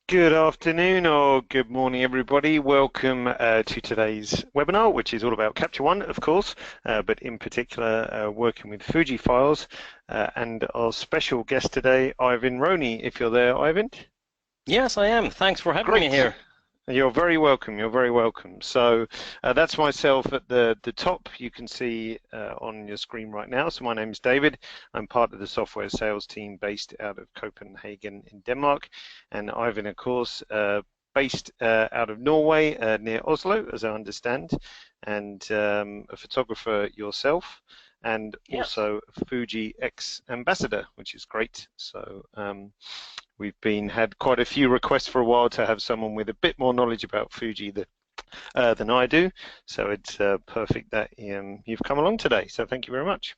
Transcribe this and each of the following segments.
Good afternoon or good morning, everybody. Welcome to today's webinar, which is all about Capture One, of course, but in particular working with Fuji files. And our special guest today, Eivind Røhne, if you're there, Eivind. Yes, I am. Thanks for having me Great. here. You're very welcome. You're very welcome. So that's myself at the top. You can see on your screen right now. So my name's David. I'm part of the software sales team based out of Copenhagen in Denmark, and Eivind, of course, based out of Norway near Oslo, as I understand, and a photographer yourself, and Yes. also a Fuji X ambassador, which is great. So. We've had quite a few requests for a while to have someone with a bit more knowledge about Fuji than I do, so it's perfect that you've come along today. So thank you very much.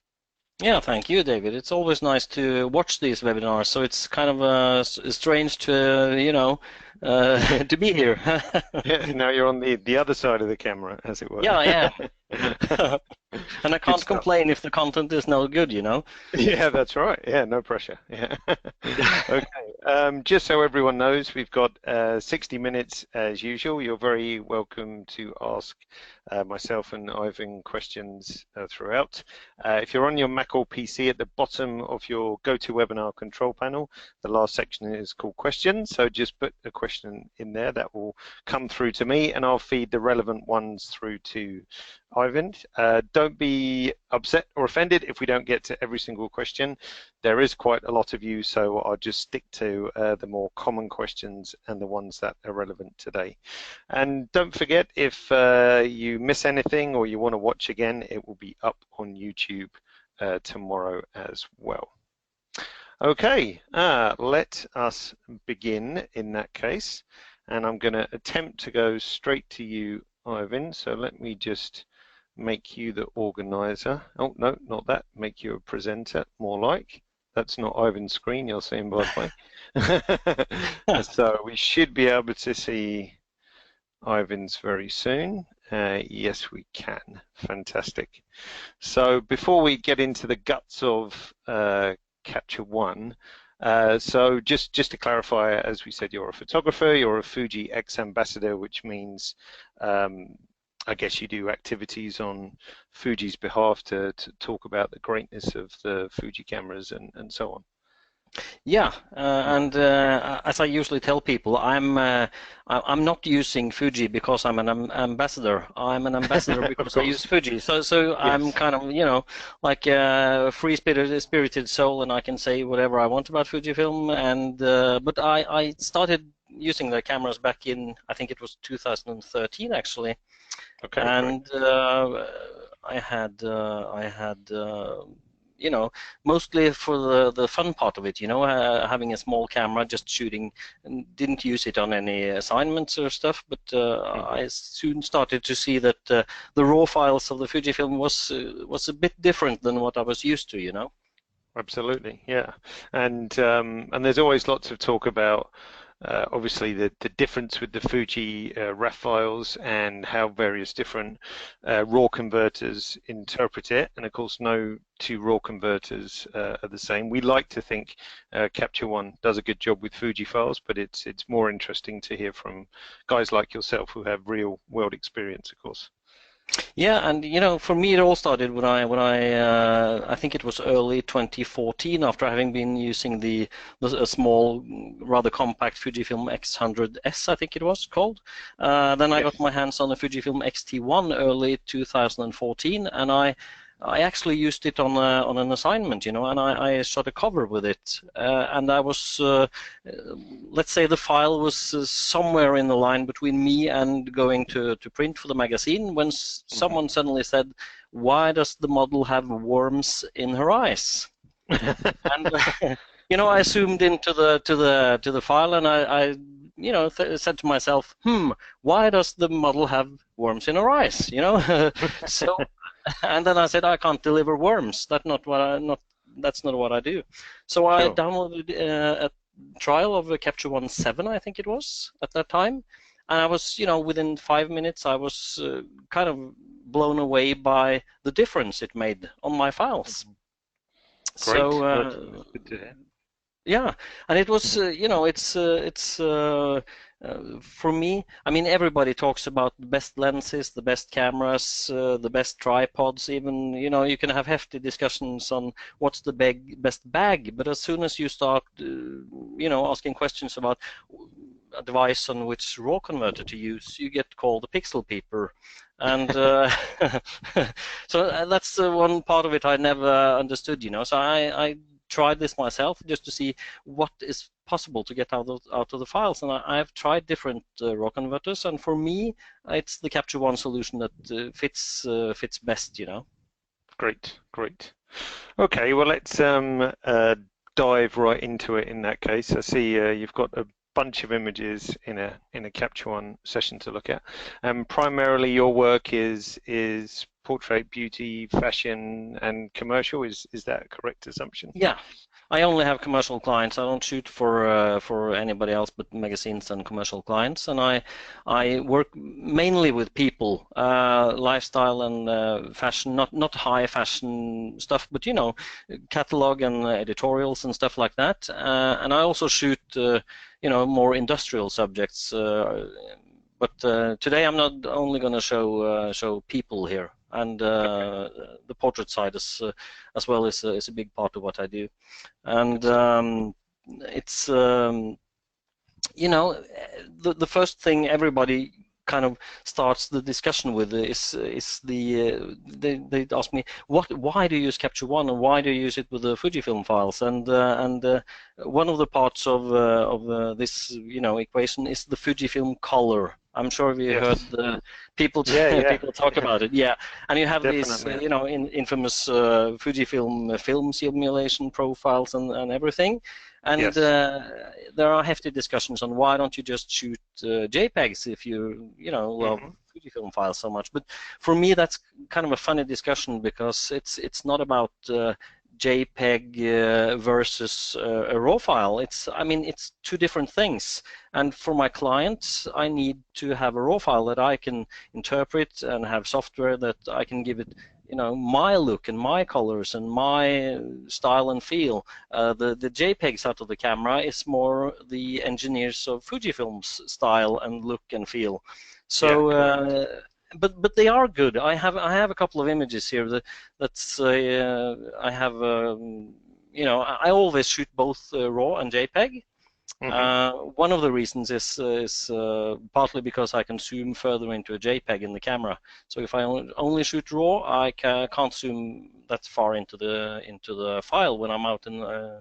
Yeah, thank you, David. It's always nice to watch these webinars, so it's kind of strange to, to be here. Yeah, now you're on the other side of the camera, as it were. Yeah, I am. And I Good can't stuff. complain if the content is no good. Yeah, that's right. Yeah, no pressure. Yeah. Okay. Just so everyone knows, we've got 60 minutes as usual. You're very welcome to ask myself and Ivan questions throughout. If you're on your Mac or PC, at the bottom of your GoToWebinar control panel, the last section is called questions. So just put a question in there that will come through to me, and I'll feed the relevant ones through to Eivind. Don't be upset or offended if we don't get to every single question. There is quite a lot of you, so I'll just stick to the more common questions and the ones that are relevant today. And don't forget, if you miss anything or you want to watch again, it will be up on YouTube tomorrow as well. Okay, let us begin in that case. And I'm going to attempt to go straight to you, Eivind. So let me just make you the organizer. Oh, no, not that. Make you a presenter, more like. That's not Eivind's screen, you're seeing, by the way. So we should be able to see Eivind's very soon. Yes, we can. Fantastic. So before we get into the guts of Capture One, so just to clarify, as we said, you're a photographer, you're a Fuji X ambassador, which means I guess you do activities on Fuji's behalf to talk about the greatness of the Fuji cameras and so on. Yeah, and as I usually tell people, I'm not using Fuji because I'm an ambassador. I'm an ambassador Of because I use course. Fuji. So I'm Yes. kind of, like a free-spirited soul, and I can say whatever I want about Fujifilm. And but I started using the cameras back in, I think it was 2013 actually, Okay, great. and I had mostly for the fun part of it, having a small camera, just shooting, and didn't use it on any assignments or stuff. But Mhm. I soon started to see that the raw files of the Fujifilm was a bit different than what I was used to. Absolutely, yeah. And there's always lots of talk about obviously the difference with the Fuji RAW files and how various different RAW converters interpret it. And of course, no two RAW converters are the same. We like to think Capture One does a good job with Fuji files, but it's more interesting to hear from guys like yourself who have real world experience, of course. Yeah, and for me it all started when I think it was early 2014, after having been using a small, rather compact Fujifilm X100S, I think it was called. Then I got Yes. my hands on a Fujifilm X-T1 early 2014, and I actually used it on an assignment, and I shot a cover with it, and I was let's say the file was somewhere in the line between me and going to print for the magazine when Hmm. someone suddenly said, "Why does the model have worms in her eyes?" And I zoomed into the file, and I said to myself, why does the model have worms in her eyes? So, and then I said, I can't deliver worms. That's not what I do. So I Sure. downloaded a trial of a Capture One 7, I think it was at that time, and I was, within 5 minutes, I was kind of blown away by the difference it made on my files. Great. So That's good to hear. Yeah, and it was, for me, I mean, everybody talks about the best lenses, the best cameras, the best tripods, even, you can have hefty discussions on what's the best bag, but as soon as you start, asking questions about advice on which RAW converter to use, you get called a pixel peeper. And so that's one part of it I never understood, So I tried this myself just to see what is possible to get out of the files, and I've tried different RAW converters, and for me, it's the Capture One solution that fits best, Great, great. Okay, well let's dive right into it. In that case, I see you've got a bunch of images in a Capture One session to look at, and primarily your work is portrait, beauty, fashion, and commercial. Is that a correct assumption? Yeah, I only have commercial clients. I don't shoot for anybody else but magazines and commercial clients, and I work mainly with people, lifestyle and fashion, not high fashion stuff, but catalog and editorials and stuff like that. And I also shoot more industrial subjects. But today I'm not only going to show people here, and the portrait side as well is a big part of what I do, and it's the first thing everybody kind of starts the discussion with is they ask me why do you use Capture One and why do you use it with the Fujifilm files, and one of the parts of this equation is the Fujifilm color. I'm sure you heard people people talk about it. Yeah, and you have Definitely. these infamous Fujifilm film simulation profiles and everything. And there are hefty discussions on why don't you just shoot JPEGs if you love Fujifilm files so much. But for me, that's kind of a funny discussion because it's not about JPEG versus a RAW file. It's two different things. And for my clients, I need to have a RAW file that I can interpret and have software that I can give it my look and my colors and my style and feel. The JPEGs out of the camera is more the engineers of Fujifilm's style and look and feel. So, but they are good. I have a couple of images here that's I have. I always shoot both RAW and JPEG. One of the reasons is partly because I can zoom further into a JPEG in the camera. So if I only shoot RAW, I can't zoom that far into the file when I'm out in the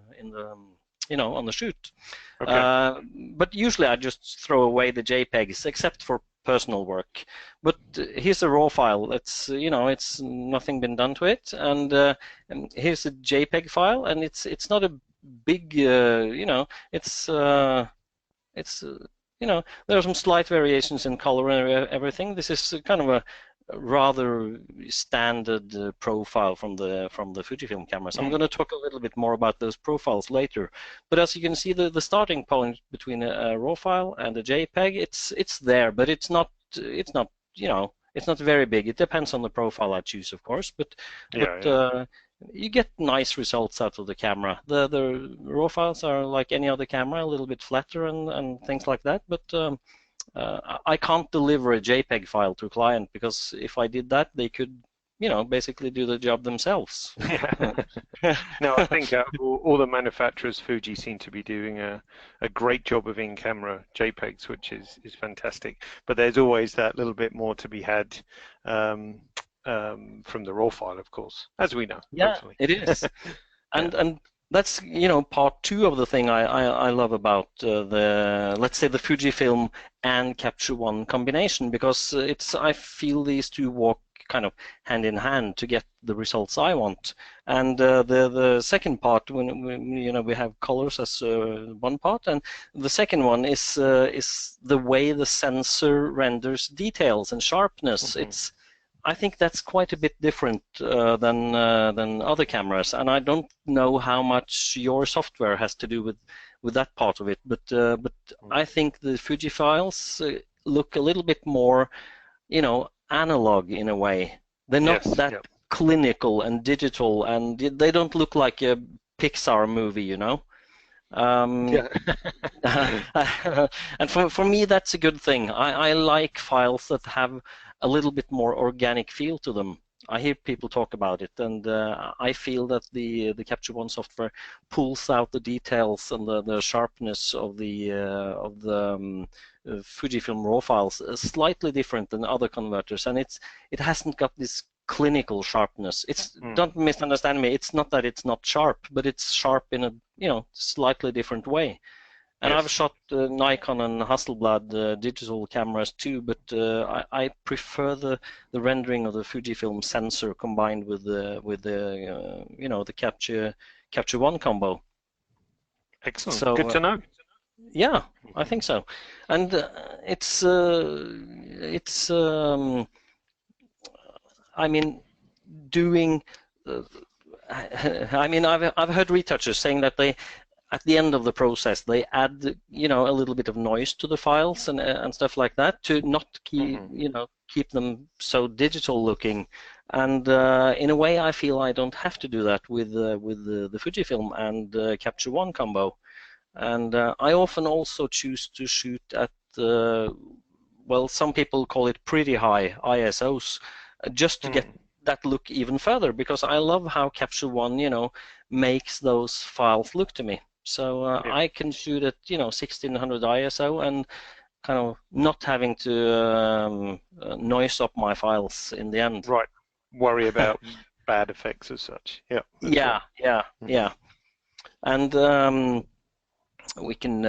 on the shoot. Okay. But usually I just throw away the JPEGs, except for personal work. But here's a RAW file. It's it's nothing been done to it, and here's a JPEG file, and it's not a big, it's there are some slight variations in color and everything. This is kind of a rather standard profile from the Fujifilm cameras. I'm going to talk a little bit more about those profiles later. But as you can see, the starting point between a RAW file and a JPEG, it's there, but it's not very big. It depends on the profile I choose, of course, but you get nice results out of the camera. The RAW files are like any other camera, a little bit flatter and things like that, but I can't deliver a JPEG file to a client because if I did that, they could, basically do the job themselves. No, I think all the manufacturers, Fuji, seem to be doing a great job of in-camera JPEGs, which is fantastic. But there's always that little bit more to be had from the RAW file, of course, as we know. Yeah, hopefully. it is. And that's part two of the thing I love about let's say the Fujifilm and Capture One combination, because I feel these two walk kind of hand in hand to get the results I want. And the second part, when we have colors as one part, and the second one is the way the sensor renders details and sharpness. I think that's quite a bit different than other cameras, and I don't know how much your software has to do with that part of it. But I think the Fuji files look a little bit more, analog in a way. They're not that clinical and digital, and they don't look like a Pixar movie, Yeah. And for me, that's a good thing. I like files that have a little bit more organic feel to them. I hear people talk about it, and I feel that the Capture One software pulls out the details and the sharpness of the Fujifilm RAW files slightly different than other converters, and it hasn't got this clinical sharpness. It's don't misunderstand me. It's not that it's not sharp, but it's sharp in a slightly different way. And Yes. I've shot Nikon and Hasselblad digital cameras too, but I prefer the rendering of the Fujifilm sensor combined with the the Capture One combo. Excellent. So Good to know. yeah, I think so. And I mean, doing. I mean, I've heard retouchers saying that they, at the end of the process, they add a little bit of noise to the files and stuff like that to not keep keep them so digital looking. And in a way, I feel I don't have to do that with the Fujifilm and Capture One combo. And I often also choose to shoot at well, some people call it pretty high ISOs, just to get that look even further, because I love how Capture One, makes those files look to me. So I can shoot at 1600 ISO and kind of not having to noise up my files in the end. Right. Worry about bad effects as such. Yeah. Yeah, right. Yeah. And we can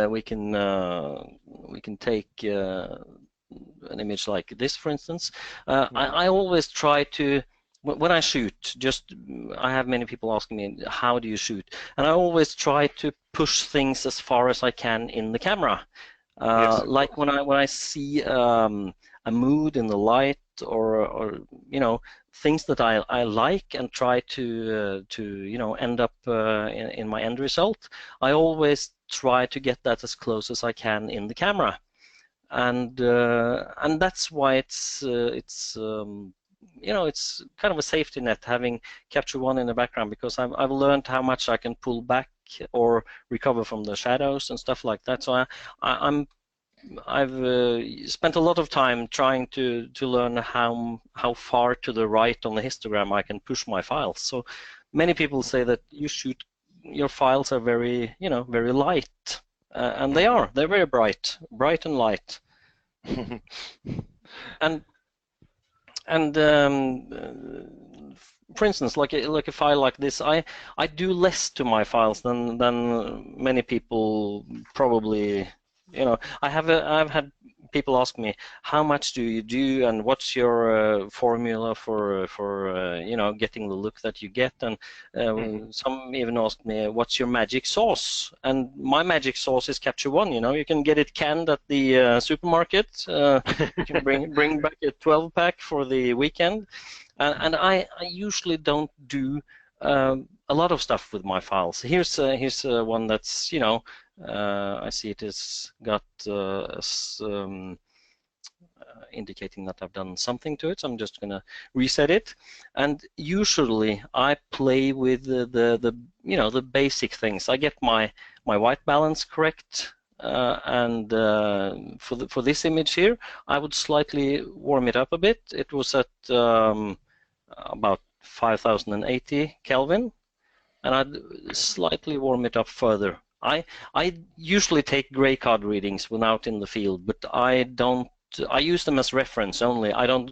take an image like this, for instance. I always try to, when I shoot, I have many people asking me, how do you shoot? And I always try to push things as far as I can in the camera. Like when I see a mood in the light, or things that I like and try to end up in my end result, I always try to get that as close as I can in the camera. And that's why it's kind of a safety net having Capture One in the background, because I've learned how much I can pull back or recover from the shadows and stuff like that. So I've spent a lot of time trying to learn how far to the right on the histogram I can push my files. So many people say that your files are very very light. And they're very bright and light. and for instance, like a file like this, I do less to my files than many people probably. I've had people ask me, how much do you do, and what's your formula for getting the look that you get, and some even asked me, what's your magic sauce? And my magic sauce is Capture One. You can get it canned at the supermarket. You can bring back a 12-pack for the weekend, and I usually don't do a lot of stuff with my files. Here's one that's I see it has got indicating that I've done something to it, so I'm just gonna reset it. And usually I play with the basic things. I get my white balance correct, and for this image here, I would slightly warm it up a bit. It was at about 5080 Kelvin, and I'd slightly warm it up further. I usually take gray card readings when out in the field, but I don't. I use them as reference only. I don't.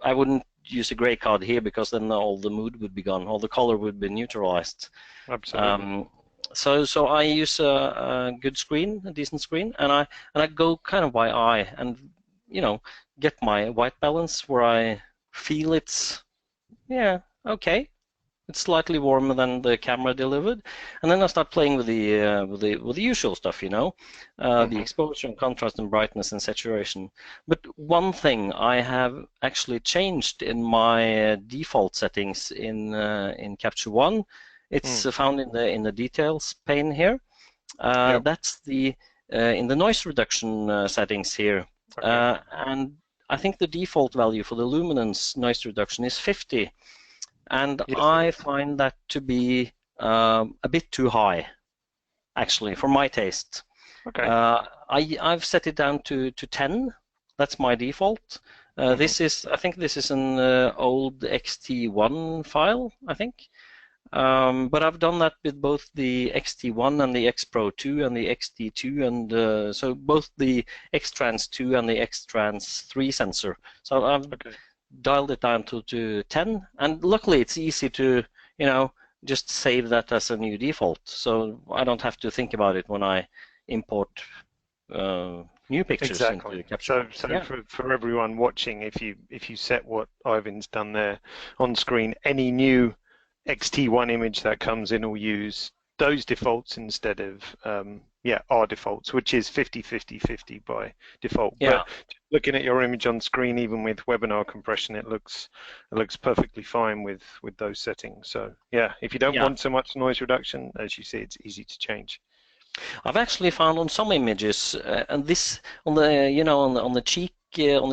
I wouldn't use a gray card here, because then all the mood would be gone, all the color would be neutralized. Absolutely. So I use a good screen, a decent screen, and I go kind of by eye, and get my white balance where I feel it's okay. It's slightly warmer than the camera delivered, and then I start playing with the usual stuff, the exposure and contrast and brightness and saturation. But one thing I have actually changed in my default settings in Capture One, it's found in the details pane here. That's in the noise reduction settings here, and I think the default value for the luminance noise reduction is 50. And I find that to be a bit too high, actually, for my taste. Okay. I've set it down to 10. That's my default. This is, I think this is an old XT1 file, I think. But I've done that with both the XT1 and the X Pro 2 and the XT2, and so both the X-Trans 2 and the X-Trans 3 sensor. So I've dialed it down to 10, and luckily it's easy to, you know, just save that as a new default. So I don't have to think about it when I import new pictures. Exactly. Into Capture. So yeah. for everyone watching, if you set what Eivind's done there on screen, any new XT1 image that comes in will use those defaults instead of our defaults, which is 50-50-50 by default. Yeah. But looking at your image on screen, even with webinar compression, it looks perfectly fine with those settings. So yeah, if you don't want so much noise reduction, as you see, it's easy to change. I've actually found on some images, and this on the on the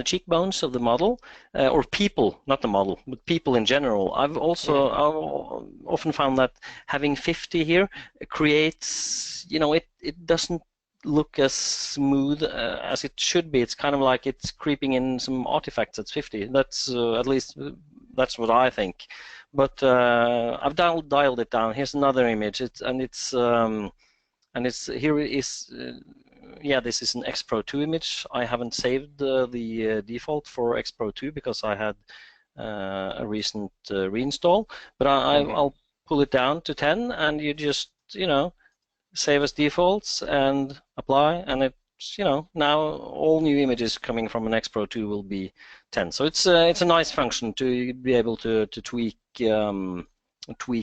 cheekbones of the model, or people, not the model, but people in general. I've often found that having 50 here creates, it doesn't look as smooth as it should be. It's kind of like it's creeping in some artifacts at 50. That's at least that's what I think. But I've dialed it down. Here's another image. This is an X Pro 2 image. I haven't saved the default for X Pro 2 because I had a recent reinstall, but I'll pull it down to 10, and you just, save as defaults and apply, and it's, now all new images coming from an X Pro 2 will be 10. So it's a nice function to be able to tweak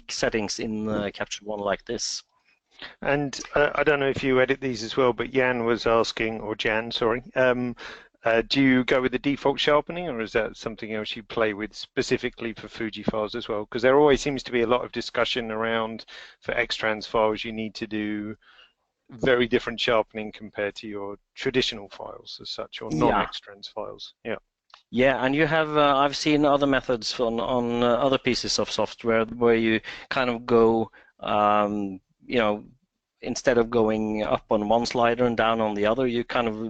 settings in Capture One like this. And I don't know if you edit these as well, but Jan was asking, or Jan, sorry, do you go with the default sharpening, or is that something else you play with specifically for Fuji files as well? Because there always seems to be a lot of discussion around, for X-Trans files, you need to do very different sharpening compared to your traditional files as such, or non-X-Trans files. Yeah. Yeah, and you have, I've seen other methods on other pieces of software where you kind of go, instead of going up on one slider and down on the other, you kind of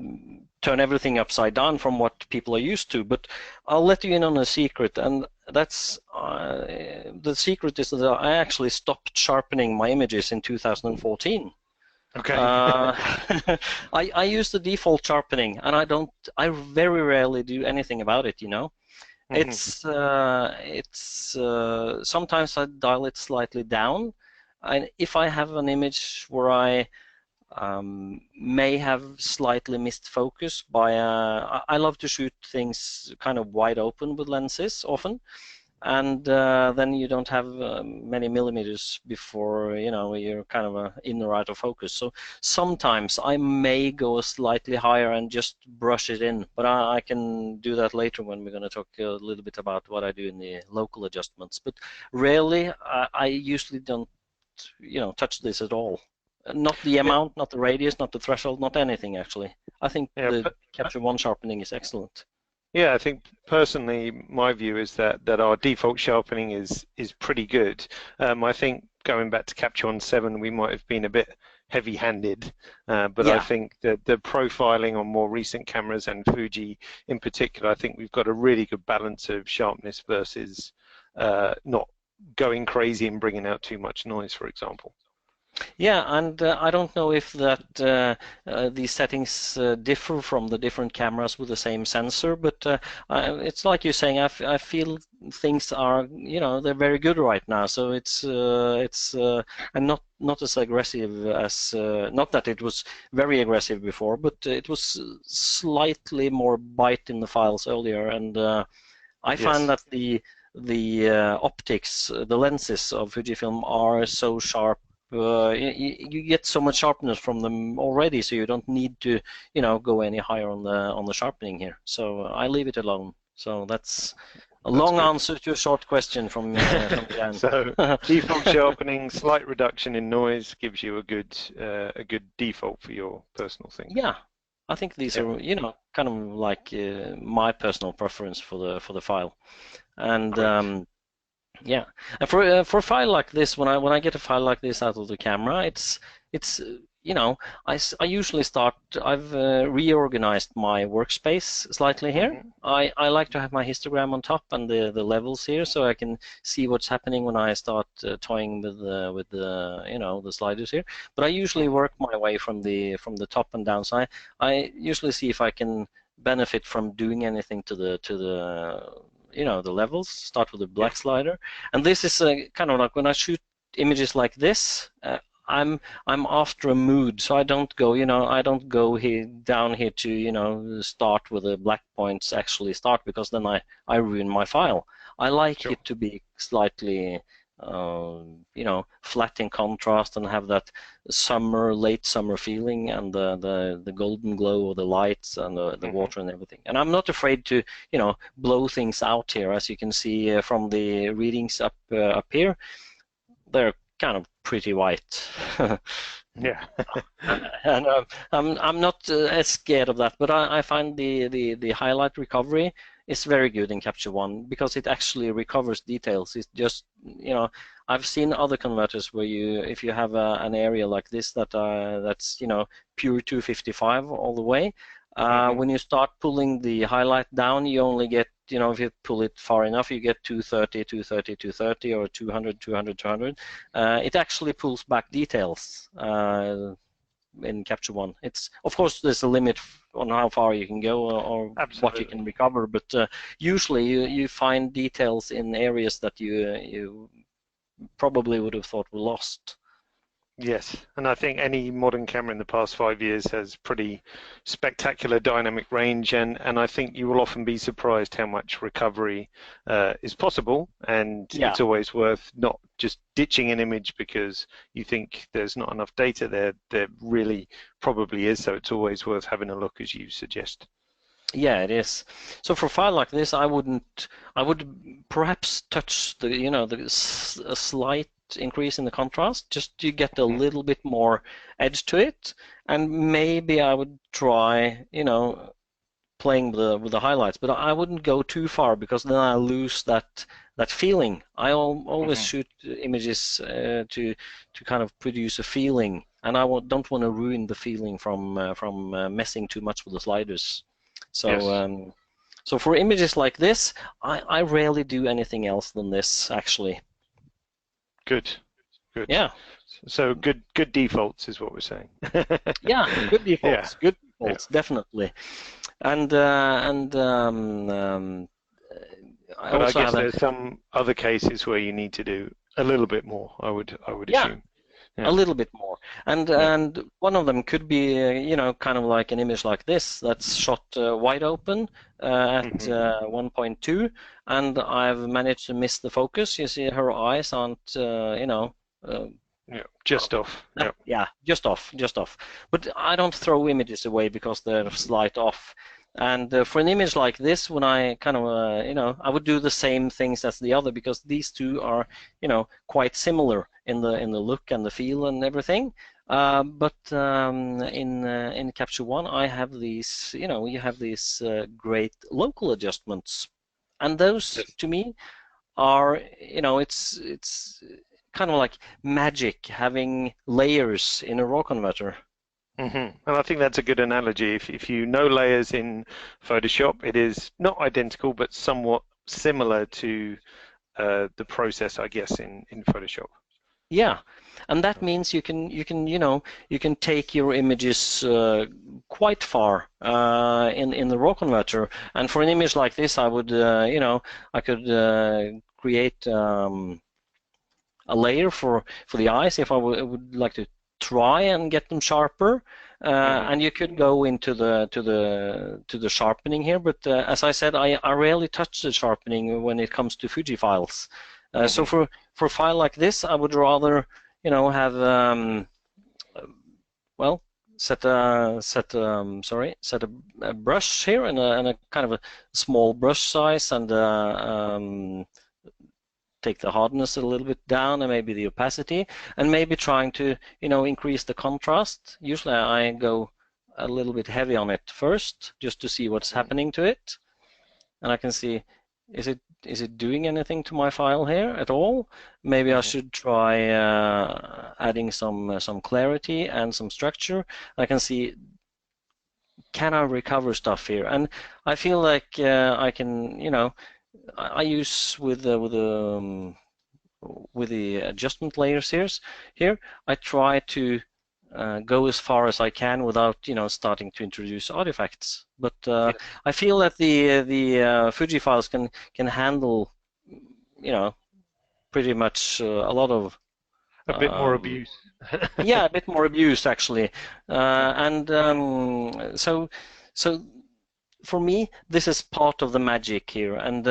turn everything upside down from what people are used to. But I'll let you in on a secret, and that's the secret is that I actually stopped sharpening my images in 2014. Okay. I use the default sharpening, and I very rarely do anything about it, It's sometimes I dial it slightly down. And if I have an image where I may have slightly missed focus I love to shoot things kind of wide open with lenses often, and then you don't have many millimeters before you're kind of in or out of focus. So sometimes I may go slightly higher and just brush it in, but I can do that later when we're going to talk a little bit about what I do in the local adjustments. But rarely, I usually don't touch this at all. Not the amount, not the radius, not the threshold, not anything actually. I think the Capture One sharpening is excellent. Yeah, I think personally my view is that our default sharpening is pretty good. I think going back to Capture One 7 we might have been a bit heavy-handed, but I think that the profiling on more recent cameras and Fuji in particular, I think we've got a really good balance of sharpness versus not going crazy and bringing out too much noise, for example. Yeah, and I don't know if that these settings differ from the different cameras with the same sensor, but it's like you're saying. I feel things are, they're very good right now. So it's and not as aggressive as not that it was very aggressive before, but it was slightly more bite in the files earlier, and I find that the optics, the lenses of Fujifilm are so sharp. You get so much sharpness from them already, so you don't need to, go any higher on the sharpening here. So I leave it alone. So that's a long answer to a short question from Jan. So default sharpening, slight reduction in noise gives you a good default for your personal thing. Yeah, I think these are kind of like my personal preference for the file, and Yeah, and for a file like this, when I get a file like this out of the camera, it's you know, I usually start. I've reorganized my workspace slightly here. Hmm. I like to have my histogram on top and the levels here, so I can see what's happening when I start toying with the the sliders here. But I usually Hmm. work my way from the top and down. So I usually see if I can benefit from doing anything to the levels. Start with the Yeah. black slider, and this is kind of like when I shoot images like this. I'm after a mood, so I don't go, I don't go here down here to, start with the black points actually start, because then I ruin my file. I like Sure. it to be slightly, flat in contrast and have that late summer feeling, and the golden glow of the lights and the Hmm. water and everything. And I'm not afraid to, blow things out here, as you can see from the readings up here. They're kind of pretty white. Yeah. And I'm not as scared of that, but I find the highlight recovery is very good in Capture One, because it actually recovers details. It's just, I've seen other converters where if you have an area like this that's pure 255 all the way, Hmm. when you start pulling the highlight down, you only get, if you pull it far enough, you get 230, 230, 230, or 200, 200, 200. It actually pulls back details in Capture One. It's, of course, there's a limit on how far you can go, or what you Absolutely. can recover, but usually you find details in areas that you probably would have thought were lost. Yes, and I think any modern camera in the past 5 years has pretty spectacular dynamic range, and I think you will often be surprised how much recovery is possible, and Yeah. it's always worth not just ditching an image because you think there's not enough data there. There really probably is, so it's always worth having a look, as you suggest. Yeah, it is. So for a file like this, I would perhaps touch a slight increase in the contrast, just to get a Hmm. little bit more edge to it, and maybe I would try, playing with the highlights, but I wouldn't go too far, because then I lose that feeling. I always Hmm. shoot images to kind of produce a feeling, and don't want to ruin the feeling from messing too much with the sliders. So Yes, so for images like this, I rarely do anything else than this, actually. good, good. Yeah, So good defaults is what we're saying. yeah, Yeah, good yeah. defaults, definitely. And I But I also guess have a, there's some other cases where you need to do a little bit more, I would yeah, assume. a Yeah, little bit more. And yeah. and one of them could be, kind of like an image like this that's shot wide open at Hmm. 1.2, and I've managed to miss the focus. You see her eyes aren't, uh, Yeah, well, just off. Yeah. yeah, just off, just off. But I don't throw images away because they're slight off. And for an image like this, when I kind of, I would do the same things as the other, because these two are, quite similar in the look and the feel and everything. But in Capture One, I have these, you have these great local adjustments, and those Yes. to me are, it's kind of like magic, having layers in a raw converter. Hmm. And I think that's a good analogy. If you know layers in Photoshop, it is not identical, but somewhat similar to the process, I guess, in Photoshop. Yeah, and that means you can take your images quite far in the raw converter. And for an image like this, I would, I could create a layer for the eyes if I would like to try and get them sharper. Hmm. And you could go into the sharpening here, but as I said, I rarely touch the sharpening when it comes to Fuji files. So Hmm. for a file like this, I would rather, have, well, set a brush here, and a kind of a small brush size, and take the hardness a little bit down, and maybe the opacity, and maybe trying to, increase the contrast. Usually I go a little bit heavy on it first, just to see what's happening to it. And I can see, is it it doing anything to my file here at all? Maybe I should try adding some clarity and some structure. I can see, can I recover stuff here? And I feel like I can, I use with the adjustment layers here, I try to go as far as I can without, starting to introduce artifacts. But I feel that the Fuji files can handle, pretty much a lot of a bit more abuse. yeah, a bit more abuse actually, so for me, this is part of the magic here, and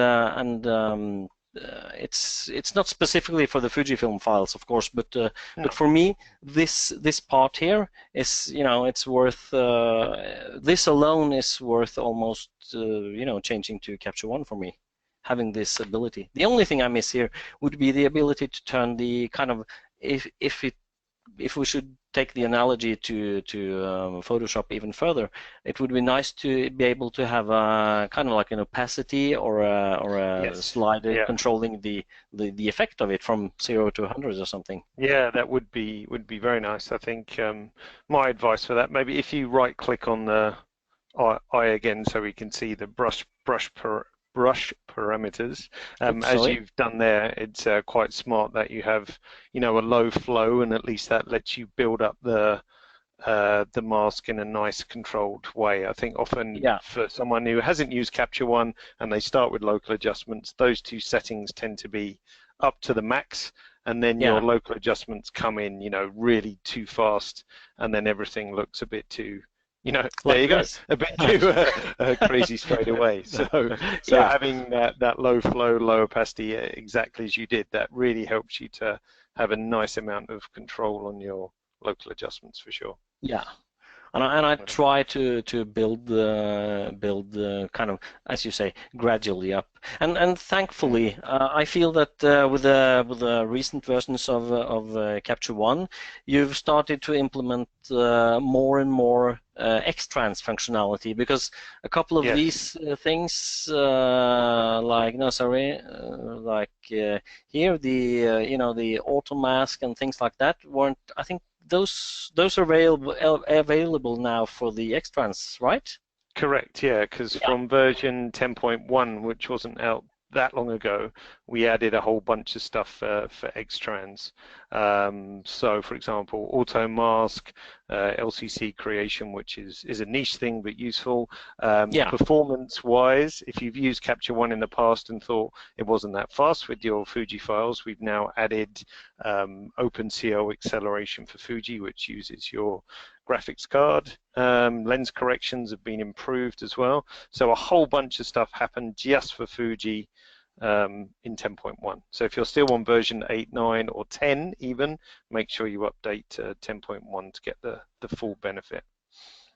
it's not specifically for the Fujifilm files, of course, but but for me, this part here is, it's worth. This alone is worth almost, changing to Capture One for me, having this ability. The only thing I miss here would be the ability to turn the kind of, if we should take the analogy to Photoshop even further, it would be nice to be able to have a kind of like an opacity or a slider controlling the effect of it from 0 to 100 or something. Yeah, that would be very nice. I think my advice for that, maybe if you right click on the eye again so we can see the brush parameters. As you've done there, it's quite smart that you have, a low flow, and at least that lets you build up the mask in a nice controlled way. I think often for someone who hasn't used Capture One and they start with local adjustments, those two settings tend to be up to the max, and then your local adjustments come in, really too fast, and then everything looks a bit too, there you go, a bit too crazy straight away. So having that low flow, low opacity, exactly as you did, that really helps you to have a nice amount of control on your local adjustments for sure. Yeah. And I try to build the kind of, as you say, gradually up. And thankfully, I feel that with the recent versions of Capture One, you've started to implement more and more X-Trans functionality, because a couple of these things, like here, the auto mask and things like that weren't, I think. Those are available now for the X-Trans, right? Correct, yeah, because from version 10.1, which wasn't out that long ago, we added a whole bunch of stuff for X-Trans. So, for example, auto mask, LCC creation, which is a niche thing but useful. Performance-wise, if you've used Capture One in the past and thought it wasn't that fast with your Fuji files, we've now added OpenCL acceleration for Fuji, which uses your graphics card. Lens corrections have been improved as well. So a whole bunch of stuff happened just for Fuji in 10.1. So if you're still on version 8, 9, or 10 even, make sure you update 10.1 to get the full benefit.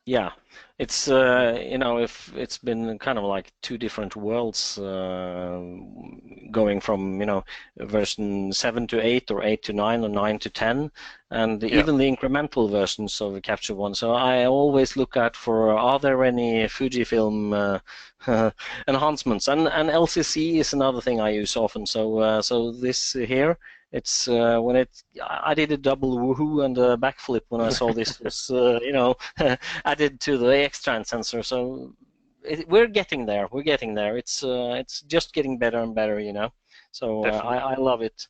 Yeah, it's if it's been kind of like two different worlds, going from version 7 to 8 or 8 to 9 or 9 to 10, and even the incremental versions of Capture One. So I always look out for, are there any Fujifilm enhancements, and LCC is another thing I use often. So so this here. It's I did a double woohoo and a backflip when I saw this was added to the X-Trans sensor. So we're getting there. We're getting there. It's just getting better and better, So I love it.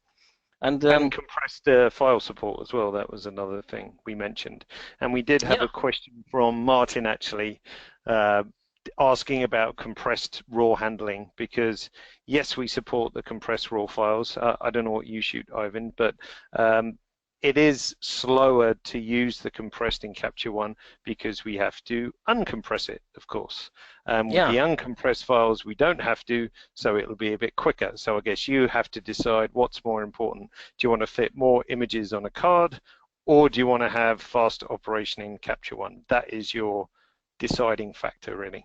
And compressed file support as well. That was another thing we mentioned, and we did have a question from Martin actually. Asking about compressed RAW handling, because yes, we support the compressed RAW files. I don't know what you shoot, Eivind, but it is slower to use the compressed in Capture One because we have to uncompress it, of course. With the uncompressed files, we don't have to, so it'll be a bit quicker. So I guess you have to decide what's more important. Do you want to fit more images on a card, or do you want to have faster operation in Capture One? That is your deciding factor, really.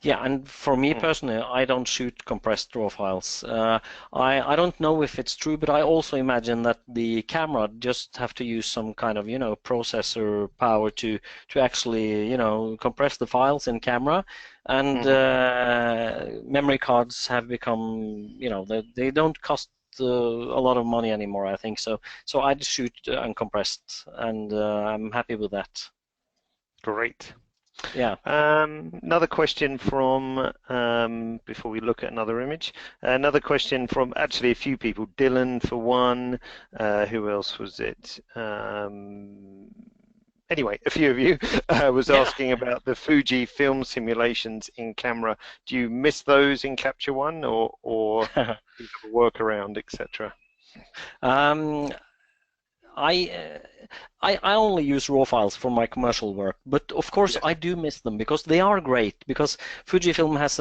Yeah, and for me personally, I don't shoot compressed RAW files. I don't know if it's true, but I also imagine that the camera just have to use some kind of processor power to actually compress the files in camera, and memory cards have become they don't cost a lot of money anymore, I think. So I just shoot uncompressed, and I'm happy with that. Great. Yeah. Another question from, before we look at another image, another question from actually a few people. Dylan for one, who else was it? Anyway, a few of you was asking about the Fuji film simulations in camera. Do you miss those in Capture One, or do you have a workaround, etc.? I only use RAW files for my commercial work, but of course I do miss them because they are great. Because Fujifilm has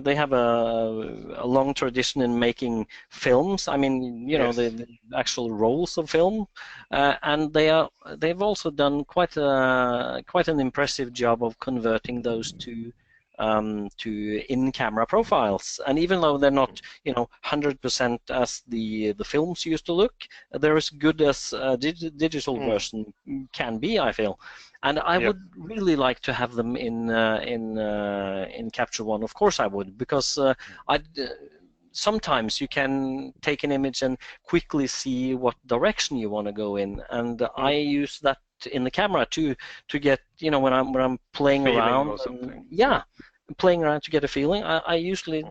they have a long tradition in making films. I mean, the actual rolls of film, and they've also done quite an impressive job of converting those to in-camera profiles. And even though they're not 100% as the films used to look, they're as good as a digital version can be, I feel. And I would really like to have them in Capture One. Of course I would, because sometimes you can take an image and quickly see what direction you want to go in, and I use that in the camera to get when I'm playing around, playing around to get a feeling. I usually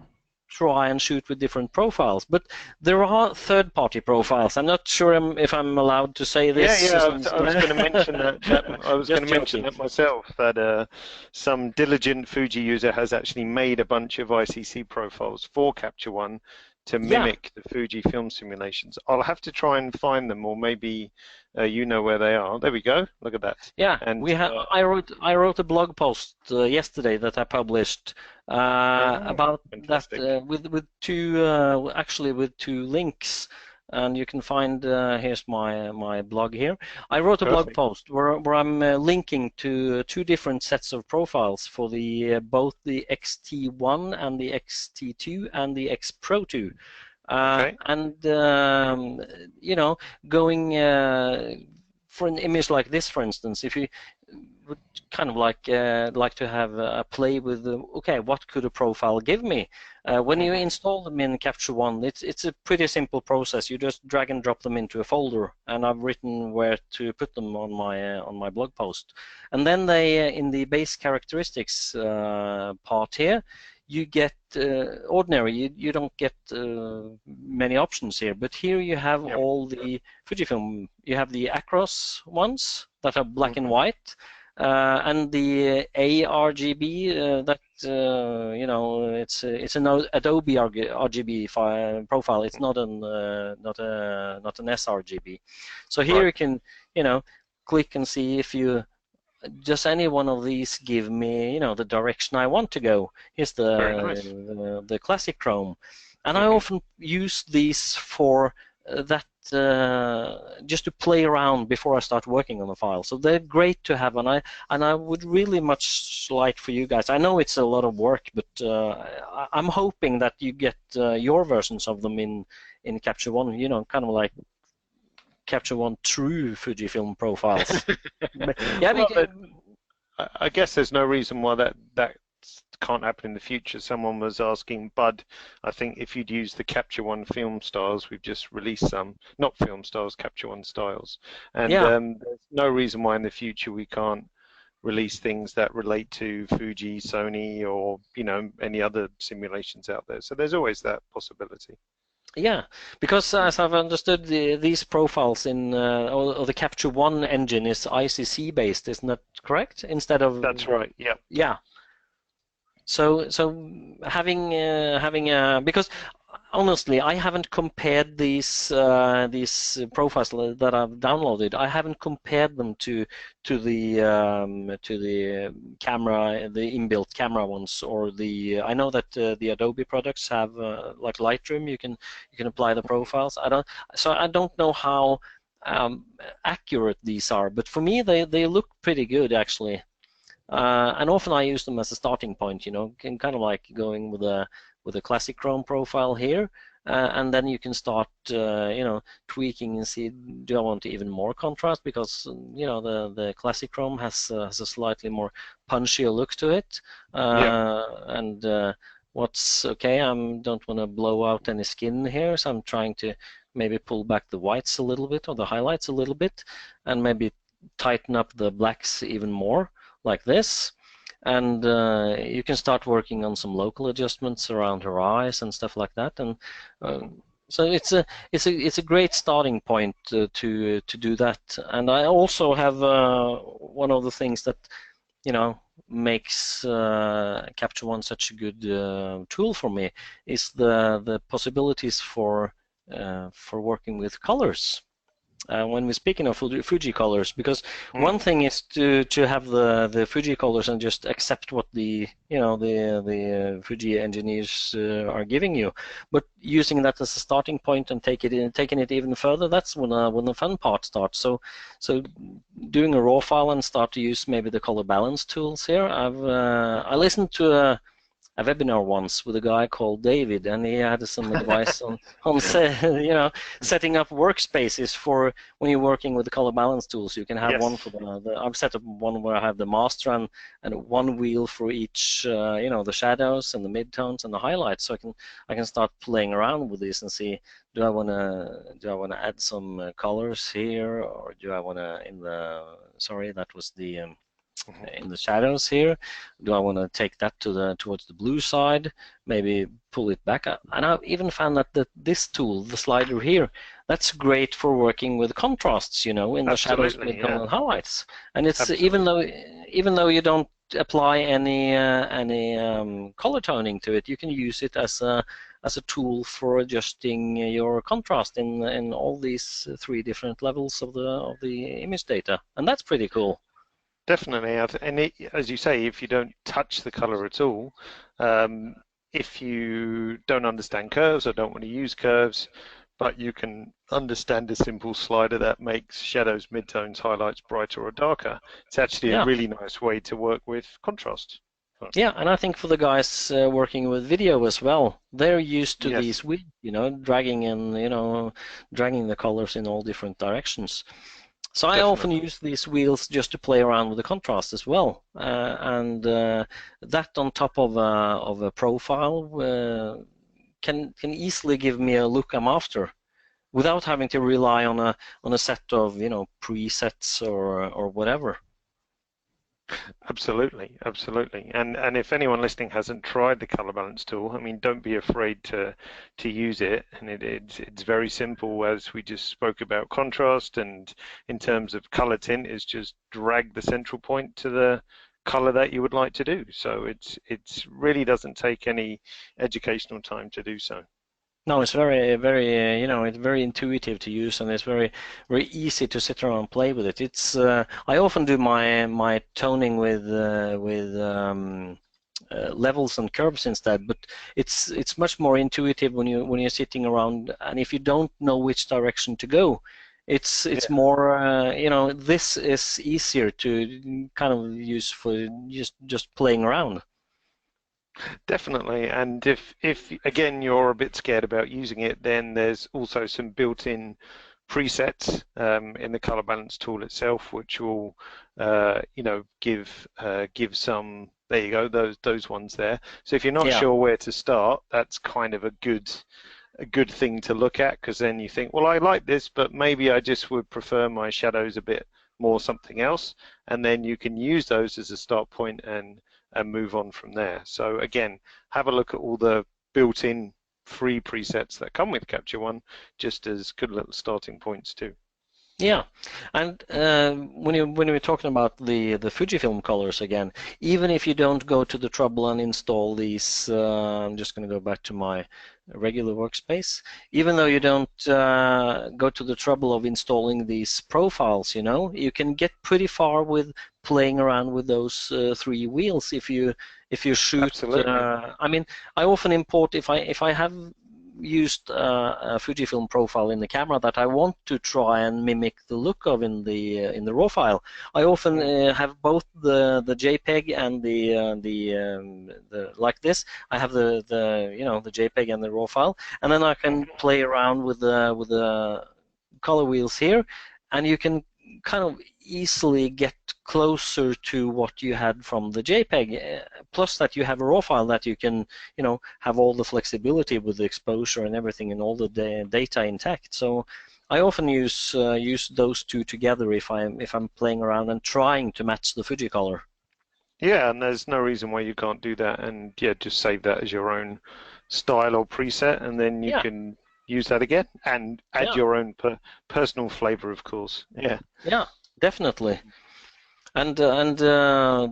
try and shoot with different profiles, but there are third-party profiles. I'm not sure if I'm allowed to say this. I was going to mention that. I was going to mention that myself. That some diligent Fuji user has actually made a bunch of Icc profiles for Capture One to mimic the Fuji film simulations. I'll have to try and find them, or maybe you know where they are. There we go. Look at that. Yeah, and I wrote a blog post yesterday that I published about fantastic. That with two links, and you can find here's my blog here. I wrote a blog post where I'm linking to two different sets of profiles for the both the XT1 and the XT2 and the X Pro 2. And going for an image like this, for instance, if you would kind of like to have a play with what could a profile give me? When you install them in Capture One, it's a pretty simple process. You just drag and drop them into a folder, and I've written where to put them on my blog post. And then they in the base characteristics part here, you get ordinary. You don't get many options here, but here you have all the Fujifilm. You have the Acros ones that are black and white, and the ARGB that it's an Adobe RGB profile. It's not an sRGB. So here you can click and see if you. Does any one of these give me, the direction I want to go? Here's the classic chrome, and I often use these for that, just to play around before I start working on the file. So they're great to have, and I would really much like for you guys. I know it's a lot of work, but I'm hoping that you get your versions of them in Capture One. Kind of like Capture One true Fujifilm profiles. I guess there's no reason why that can't happen in the future. Someone was asking Bud, I think if you'd use the Capture One film styles, we've just released some, not film styles, Capture One styles, and there's no reason why in the future we can't release things that relate to Fuji, Sony, or any other simulations out there. So there's always that possibility. Yeah, because as I've understood, these profiles in or the Capture One engine is Icc based, isn't that correct? Instead of that's right. Yeah. Yeah. So having because honestly, I haven't compared these profiles that I've downloaded. I haven't compared them to the camera, the inbuilt camera ones, or the. I know that the Adobe products have like Lightroom. You can apply the profiles. I don't know how accurate these are, but for me they look pretty good actually. and often I use them as a starting point, you know, kind of like going with a classic chrome profile here, and then you can start, you know, tweaking and see, do I want even more contrast, because you know the classic chrome has a slightly more punchier look to it, and what's okay, I don't want to blow out any skin here, so I'm trying to maybe pull back the whites a little bit or the highlights a little bit, and maybe tighten up the blacks even more, like this. And you can start working on some local adjustments around her eyes and stuff like that. And so it's a great starting point to do that. And I also have one of the things that, you know, makes Capture One such a good tool for me is the possibilities for working with colors. When we're speaking of Fuji colors, because one thing is to have the Fuji colors and just accept what the Fuji engineers are giving you, but using that as a starting point and taking it even further, that's when the fun part starts. So doing a raw file and start to use maybe the color balance tools here. I listened to a webinar once with a guy called David, and he had some advice on you know, setting up workspaces for when you're working with the color balance tools. You can have one for I've set up one where I have the master and one wheel for each, you know, the shadows and the midtones and the highlights. So I can start playing around with this and see, do I want to add some colors here, or do I want to sorry, that was the in the shadows here, do I want to take that towards the blue side, maybe pull it back up? And I've even found that this tool, the slider here, that's great for working with contrasts, you know, in the shadows, midtone, and highlights. And it's even though you don't apply any color toning to it, you can use it as a tool for adjusting your contrast in all these three different levels of the image data, and that's pretty cool. Definitely, and as you say, if you don't touch the color at all, if you don't understand curves or don't want to use curves, but you can understand a simple slider that makes shadows, midtones, highlights brighter or darker, it's actually a really nice way to work with contrast. Yeah, and I think for the guys working with video as well, they're used to these wheels, you know, dragging the colors in all different directions. So I often use these wheels just to play around with the contrast as well, and that on top of a profile can easily give me a look I'm after, without having to rely on a set of, you know, presets or whatever. Absolutely, absolutely. And if anyone listening hasn't tried the color balance tool, I mean, don't be afraid to use it. And it's very simple, as we just spoke about contrast, and in terms of color tint, is just drag the central point to the color that you would like to do. So it's really doesn't take any educational time to do so. No, it's very, you know, it's very intuitive to use, and it's very easy to sit around and play with it. It's I often do my toning with levels and curves instead, but it's much more intuitive when you're sitting around, and if you don't know which direction to go, it's more, you know, this is easier to kind of use for just playing around. Definitely, and if again you're a bit scared about using it, then there's also some built-in presets in the color balance tool itself, which will you know, give some, there you go, those ones there. So if you're not sure where to start, that's kind of a good thing to look at, because then you think, well, I like this, but maybe I just would prefer my shadows a bit more something else, and then you can use those as a start point and move on from there. So again, have a look at all the built-in free presets that come with Capture One, just as good little starting points too. Yeah, and when we're talking about the Fujifilm Colors again, even if you don't go to the trouble and install these, I'm just going to go back to my regular workspace. Even though you don't go to the trouble of installing these profiles, you know, you can get pretty far with playing around with those three wheels if you shoot. I mean, I often import, if I have used a Fujifilm profile in the camera that I want to try and mimic the look of in the raw file, I often have both the JPEG and the like this. I have the JPEG and the raw file, and then I can play around with the color wheels here, and you can kind of easily get closer to what you had from the JPEG, plus that you have a raw file that you can, have all the flexibility with the exposure and everything and all the data intact. So I often use those two together if I'm playing around and trying to match the Fuji color. Yeah, and there's no reason why you can't do that, and yeah, just save that as your own style or preset, and then you can use that again and add your own personal flavor, of course. Yeah. Yeah, definitely. And I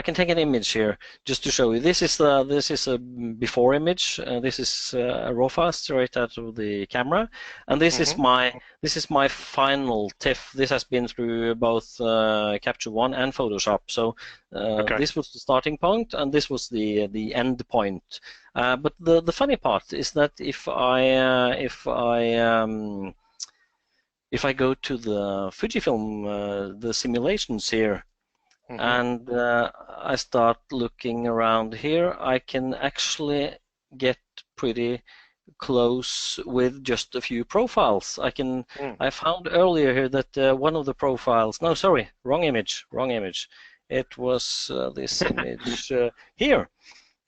can take an image here just to show you. This is a before image. This is a raw file straight out of the camera, and this is my final TIFF. This has been through both Capture One and Photoshop. So this was the starting point, and this was the end point. But the funny part is that if I go to the Fujifilm, the simulations here, and I start looking around here, I can actually get pretty close with just a few profiles. I found earlier here that one of the profiles, no, sorry, wrong image. It was this image here.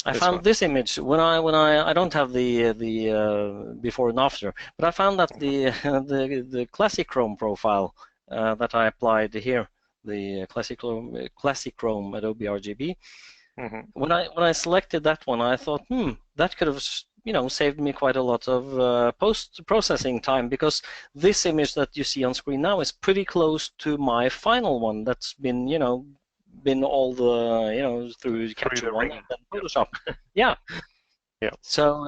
I found this image when I don't have the before and after, but I found that the Classic Chrome profile that I applied here, the Classic Chrome Adobe RGB. When I selected that one, I thought, that could have saved me quite a lot of post-processing time, because this image that you see on screen now is pretty close to my final one that's been been all the through Capture One and Photoshop. Yeah. So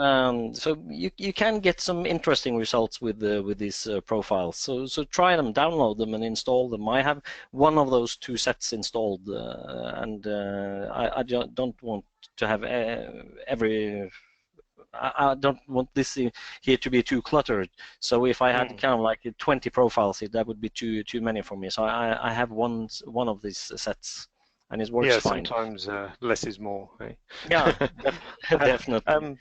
you can get some interesting results with these profiles. So try them, download them, and install them. I have one of those two sets installed, and I don't want to have I don't want this here to be too cluttered. So if I had kind of like 20 profiles, that would be too many for me. So I have one of these sets. And it works fine. Sometimes less is more. Eh? Yeah, definitely.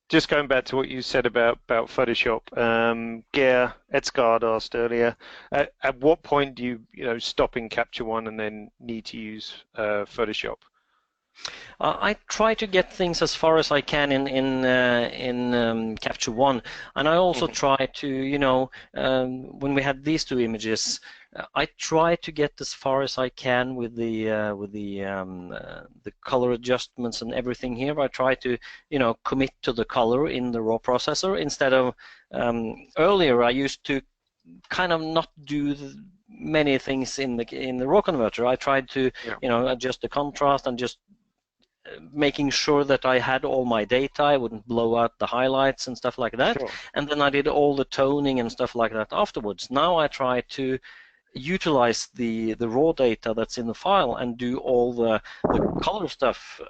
Just going back to what you said about Photoshop, Geir Edsgaard asked earlier, at what point do you stop in Capture One and then need to use Photoshop? I try to get things as far as I can in Capture One, and I also try to, when we had these two images, I try to get as far as I can with the color adjustments and everything here. I try to, commit to the color in the raw processor instead of earlier. I used to kind of not do many things in the raw converter. I tried to, adjust the contrast and just making sure that I had all my data. I wouldn't blow out the highlights and stuff like that. Sure. And then I did all the toning and stuff like that afterwards. Now I try to utilize the raw data that's in the file and do all the color stuff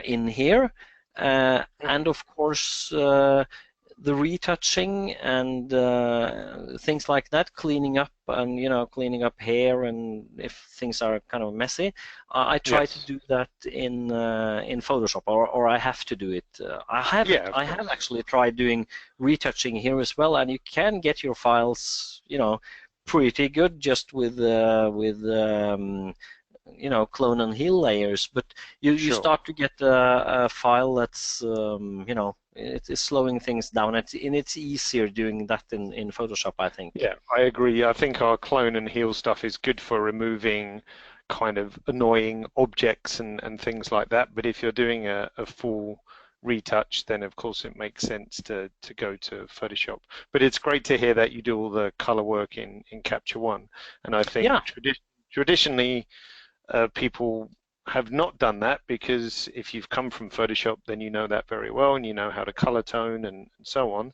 in here. And of course, the retouching and things like that, cleaning up and cleaning up hair, and if things are kind of messy, I try to do that in Photoshop, or I have to do it. I have actually tried doing retouching here as well, and you can get your files pretty good just with clone and heal layers, but you start to get a file that's it's slowing things down. It's easier doing that in Photoshop, I think. Yeah, I agree. I think our clone and heal stuff is good for removing kind of annoying objects and things like that. But if you're doing a full retouch, then of course it makes sense to go to Photoshop. But it's great to hear that you do all the color work in Capture One. And I think traditionally people have not done that, because if you've come from Photoshop, then you know that very well, and you know how to color tone and so on.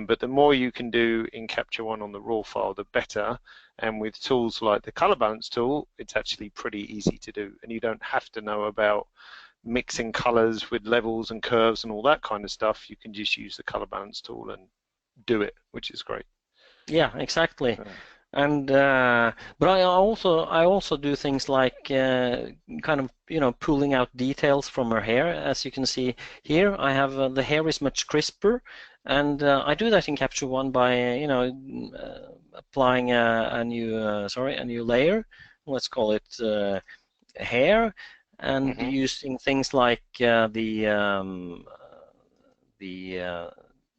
But the more you can do in Capture One on the raw file, the better. And with tools like the color balance tool, it's actually pretty easy to do, and you don't have to know about mixing colors with levels and curves and all that kind of stuff, you can just use the color balance tool and do it, which is great. Yeah, exactly. And but I also do things like kind of pulling out details from her hair. As you can see here, I have the hair is much crisper, and I do that in Capture One by applying a new layer. Let's call it hair, and using things like the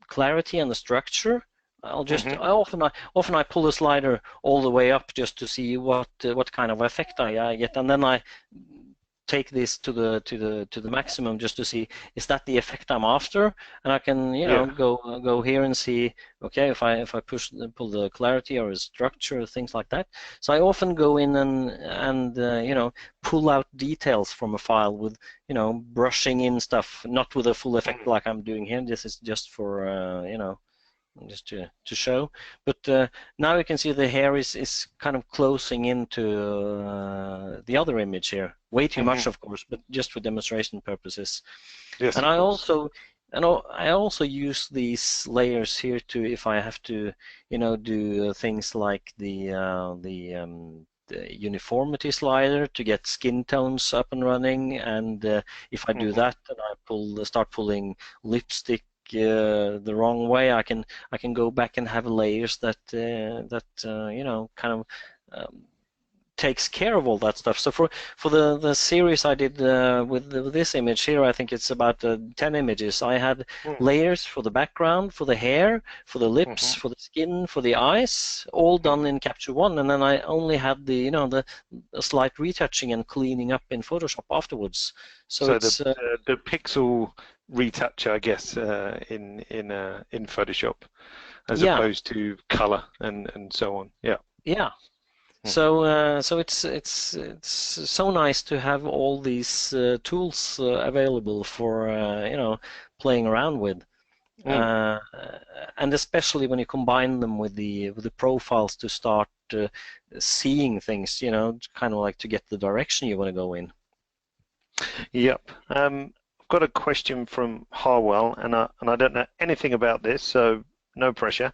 clarity and the structure. I'll just often I pull the slider all the way up just to see what kind of effect I get, and then I take this to the maximum just to see, is that the effect I'm after? And I can go here and see, okay, if I pull the clarity or the structure, things like that. So I often go in and pull out details from a file with brushing in stuff, not with a full effect like I'm doing here. This is just for just to show. But now you can see the hair is kind of closing into the other image here. Way too much, of course, but just for demonstration purposes. Yes. And I also use these layers here to, if I have to, do things like the uniformity slider to get skin tones up and running. And if I do that, and I start pulling lipstick the wrong way, I can go back and have layers that kind of takes care of all that stuff. So for the series I did with this image here, I think it's about 10 images. I had layers for the background, for the hair, for the lips, for the skin, for the eyes, all done in Capture One, and then I only had the slight retouching and cleaning up in Photoshop afterwards. So it's the pixel retouch, I guess, in Photoshop, as opposed to color and so on. Yeah. Yeah. So it's so nice to have all these tools available for playing around with, and especially when you combine them with the profiles to start seeing things, kind of like to get the direction you want to go in. Yep. I've got a question from Harwell, and I don't know anything about this, so no pressure.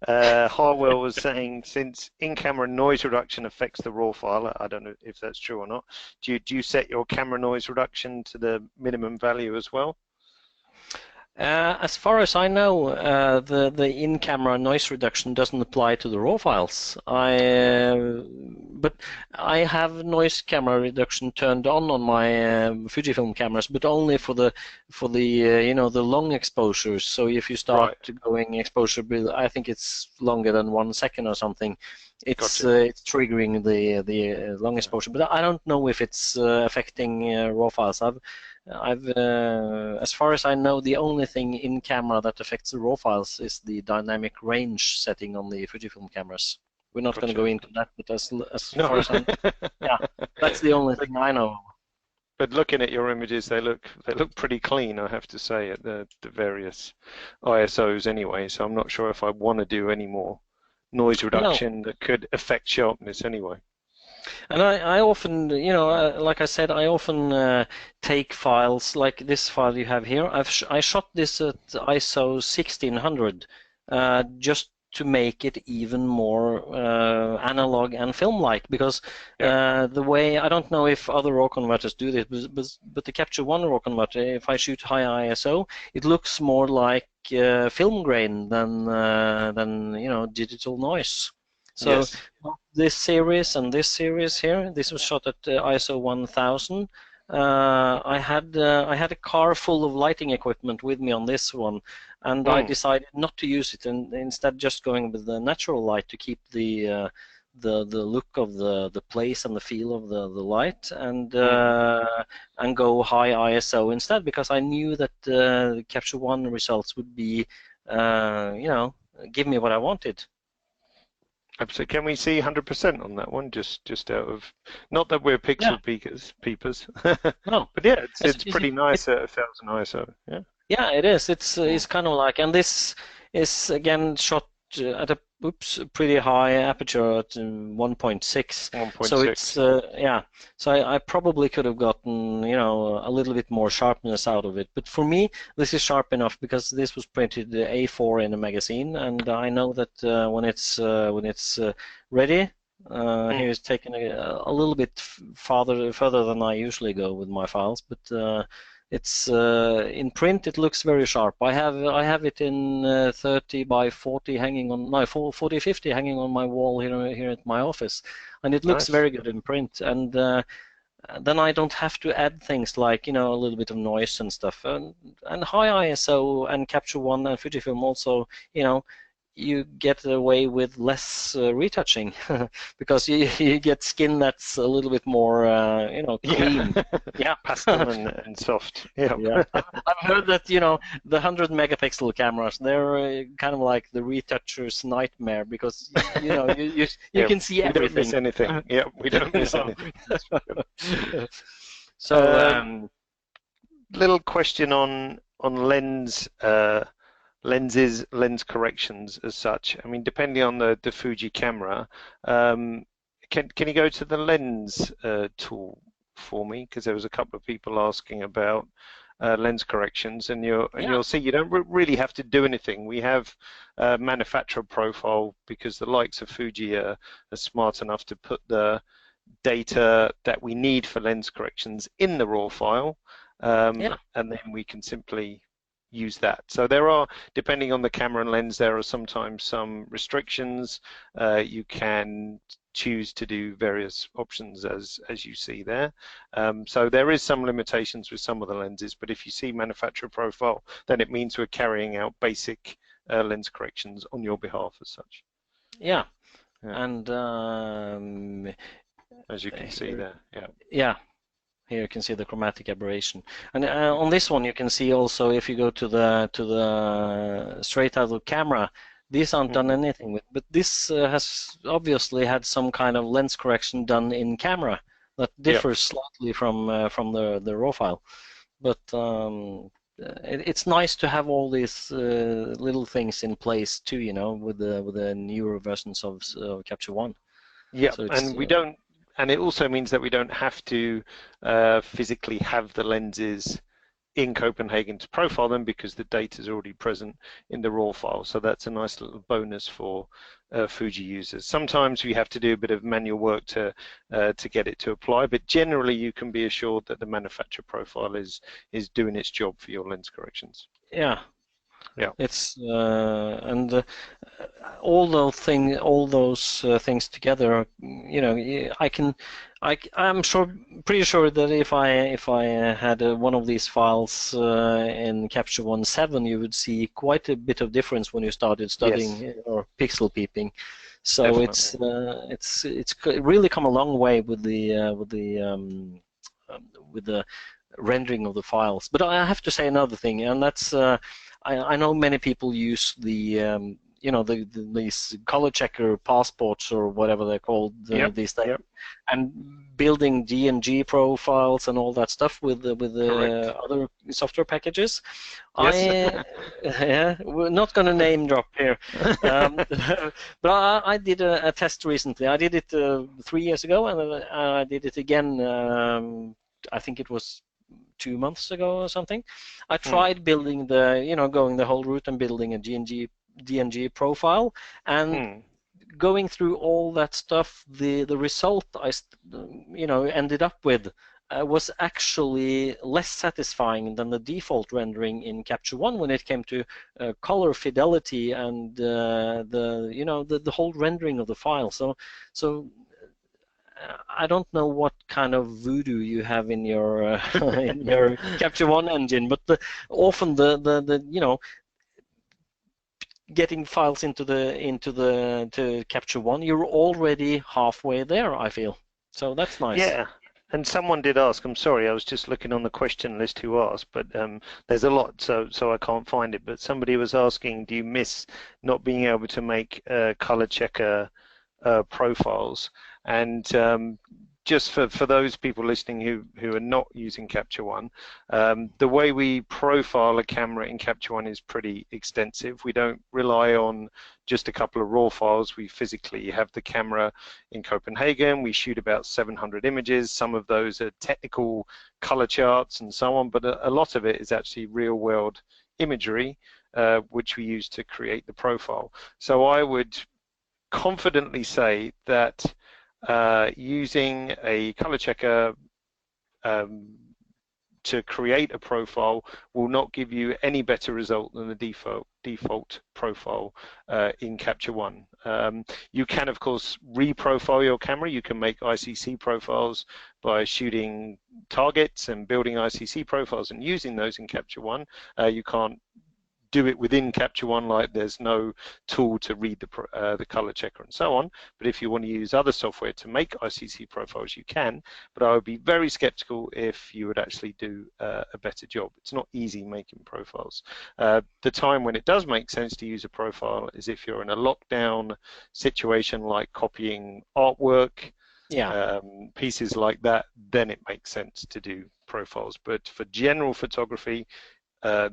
Harwell was saying, since in-camera noise reduction affects the raw file, I don't know if that's true or not, do you set your camera noise reduction to the minimum value as well? As far as I know, the in-camera noise reduction doesn't apply to the raw files. But I have noise camera reduction turned on my Fujifilm cameras, but only for the the long exposures. So if you start going exposure, I think it's longer than 1 second or something. It's triggering the long exposure, but I don't know if it's affecting raw files. I've as far as I know, the only thing in camera that affects the raw files is the dynamic range setting on the Fujifilm cameras. We're not going to go into that, but as far as I know, that's the only thing I know. But looking at your images, they look pretty clean, I have to say, at the various ISOs anyway. So I'm not sure if I want to do any more noise reduction that could affect sharpness anyway. And I often, like I said, I often take files like this file you have here. I shot this at ISO 1600 just to make it even more analog and film-like, because the way, I don't know if other RAW converters do this, but the Capture One RAW converter, if I shoot high ISO, it looks more like film grain than digital noise. So this series and this series here, this was shot at ISO 1000. I had a car full of lighting equipment with me on this one, and I decided not to use it, and instead just going with the natural light to keep the look of the place and the feel of the light, and go high ISO instead, because I knew that the Capture One results would be give me what I wanted. So can we see 100% on that one? Just out of, not that we're pixel peepers. No, but yeah, it's pretty nice at 1000 ISO. Yeah. Yeah, it is. It's kind of like, and this is again shot at oops, pretty high aperture at 1.6. 1.6. So it's yeah. So I probably could have gotten, you know, a little bit more sharpness out of it. But for me, this is sharp enough because this was printed A4 in a magazine, and I know that when it's ready. Here's taken a little bit further than I usually go with my files, but it's in print. It looks very sharp. I have it in 30 by 40 hanging on 40-50 hanging on my wall here at my office, and it looks Nice. very good in print. And then I don't have to add things like, you know, a little bit of noise and stuff. And high ISO and Capture One and Fujifilm also, you know, you get away with less retouching because you get skin that's a little bit more, you know, clean. Yeah, pastel and soft. Yeah. Yeah. I've heard that, you know, the 100 megapixel cameras, they're kind of like the retoucher's nightmare because, you know, you Yeah, can see everything. We don't miss anything. Yeah, we don't miss anything. So, little question on lens. Lens corrections as such. I mean, depending on the Fuji camera, can you go to the lens tool for me? Because there was a couple of people asking about lens corrections, and you'll see you don't really have to do anything. We have manufacturer profile because the likes of Fuji are smart enough to put the data that we need for lens corrections in the raw file, and then we can simply use that. So there are, depending on the camera and lens, there are sometimes some restrictions. You can choose to do various options as you see there. So there is some limitations with some of the lenses, but if you see manufacturer profile, then it means we're carrying out basic lens corrections on your behalf as such. Yeah. And as you can see there, yeah. Here you can see the chromatic aberration, and on this one you can see also if you go to the straight out of camera, these aren't done anything with, but this has obviously had some kind of lens correction done in camera that differs slightly from the raw file. But it's nice to have all these little things in place too, you know, with the newer versions of Capture One. Yeah, so and we don't. And it also means that we don't have to physically have the lenses in Copenhagen to profile them because the data is already present in the raw file. So that's a nice little bonus for Fuji users. Sometimes we have to do a bit of manual work to get it to apply, but generally you can be assured that the manufacturer profile is doing its job for your lens corrections. Yeah. Yeah. It's and all those things together, you know, I'm pretty sure that if I had one of these files in Capture 1.7, you would see quite a bit of difference when you started studying or pixel peeping. So definitely. It's really come a long way with the rendering of the files. But I have to say another thing, and that's I know many people use the you know, these color checker passports or whatever they're called these days, and building G profiles and all that stuff with the other software packages. Yes. We're not going to name drop here, but I did a test recently. I did it 3 years ago, and I did it again. I think it was 2 months ago or something. I tried building going the whole route and building a DNG profile, and going through all that stuff, the result I ended up with was actually less satisfying than the default rendering in Capture One when it came to color fidelity and the whole rendering of the file. So I don't know what kind of voodoo you have in your in your Capture One engine, but often the getting files to Capture One, you're already halfway there, I feel. So that's nice. Yeah. And someone did ask, I'm sorry, I was just looking on the question list who asked, but there's a lot, so I can't find it. But somebody was asking, do you miss not being able to make color checker profiles? And just for those people listening who are not using Capture One, the way we profile a camera in Capture One is pretty extensive. We don't rely on just a couple of raw files. We physically have the camera in Copenhagen. We shoot about 700 images. Some of those are technical color charts and so on, but a lot of it is actually real-world imagery, which we use to create the profile. So I would confidently say that using a color checker to create a profile will not give you any better result than the default profile in Capture One. You can, of course, reprofile your camera. You can make ICC profiles by shooting targets and building ICC profiles and using those in Capture One. You can't do it within Capture One, like there's no tool to read the color checker and so on. But if you want to use other software to make ICC profiles, you can. But I would be very skeptical if you would actually do a better job. It's not easy making profiles. The time when it does make sense to use a profile is if you're in a lockdown situation, like copying artwork, pieces like that. Then it makes sense to do profiles. But for general photography,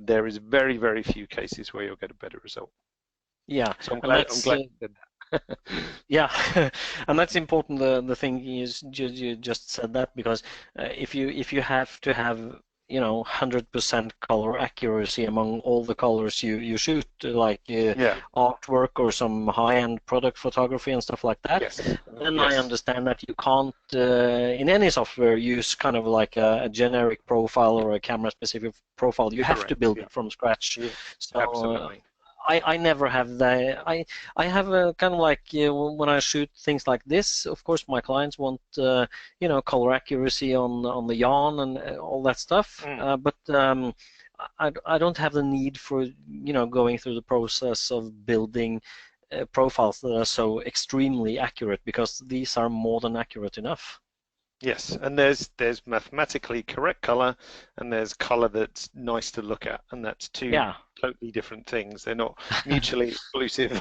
there is very, very few cases where you'll get a better result. Yeah, so I'm glad you said that. Yeah, and that's important. The thing is, you just said that, because if you have to have 100% color accuracy among all the colors you shoot, like artwork or some high-end product photography and stuff like that, then I understand that you can't in any software use kind of like a generic profile or a camera-specific profile. You have to build it from scratch. So, absolutely. I never have that. I have a kind of like when I shoot things like this, of course my clients want color accuracy on the yarn and all that stuff, but I don't have the need for going through the process of building profiles that are so extremely accurate, because these are more than accurate enough. Yes, and there's mathematically correct color, and there's color that's nice to look at, and that's two totally different things. They're not mutually exclusive,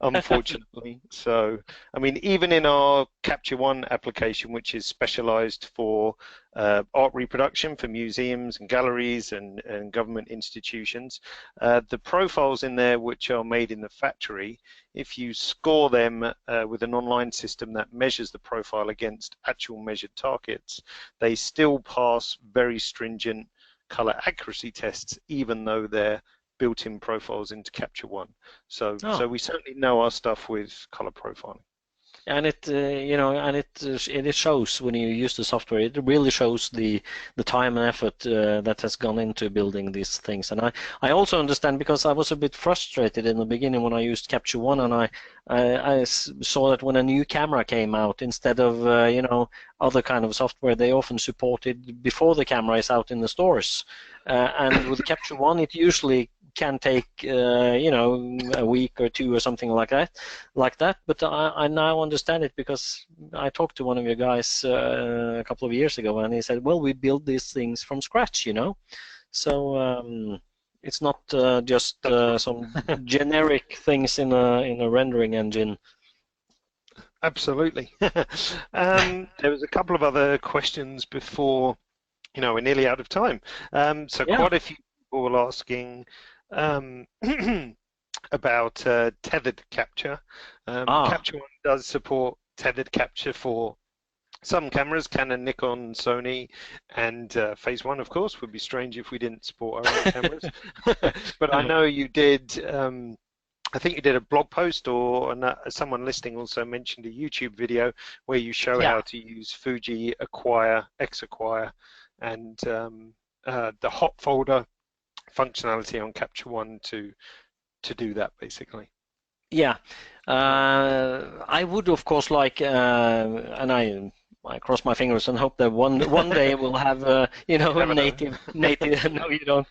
unfortunately. So, I mean, even in our Capture One application, which is specialized for art reproduction for museums and galleries and government institutions, the profiles in there which are made in the factory, if you score them with an online system that measures the profile against actual measured targets, they still pass very stringent color accuracy tests, even though they're built-in profiles into Capture One. So we certainly know our stuff with color profiling. And it shows when you use the software. It really shows the time and effort that has gone into building these things. And I also understand, because I was a bit frustrated in the beginning when I used Capture One, and I saw that when a new camera came out, instead of other kind of software they often supported before the camera is out in the stores, and with Capture One it usually can take a week or two or something like that. But I now understand it, because I talked to one of your guys a couple of years ago, and he said, well, we build these things from scratch, so it's not just some generic things in a rendering engine. Absolutely. There was a couple of other questions before, we're nearly out of time. Quite a few people were asking about tethered capture. Capture One does support tethered capture for some cameras, Canon, Nikon, Sony, and Phase One, of course. Would be strange if we didn't support our own cameras. But I know you did. I think you did a blog post, or someone listening also mentioned a YouTube video where you show how to use Fuji X Acquire, and the hot folder functionality on Capture One to do that, basically. Yeah, I would of course like, and I cross my fingers and hope that one day we'll have native. No, you don't.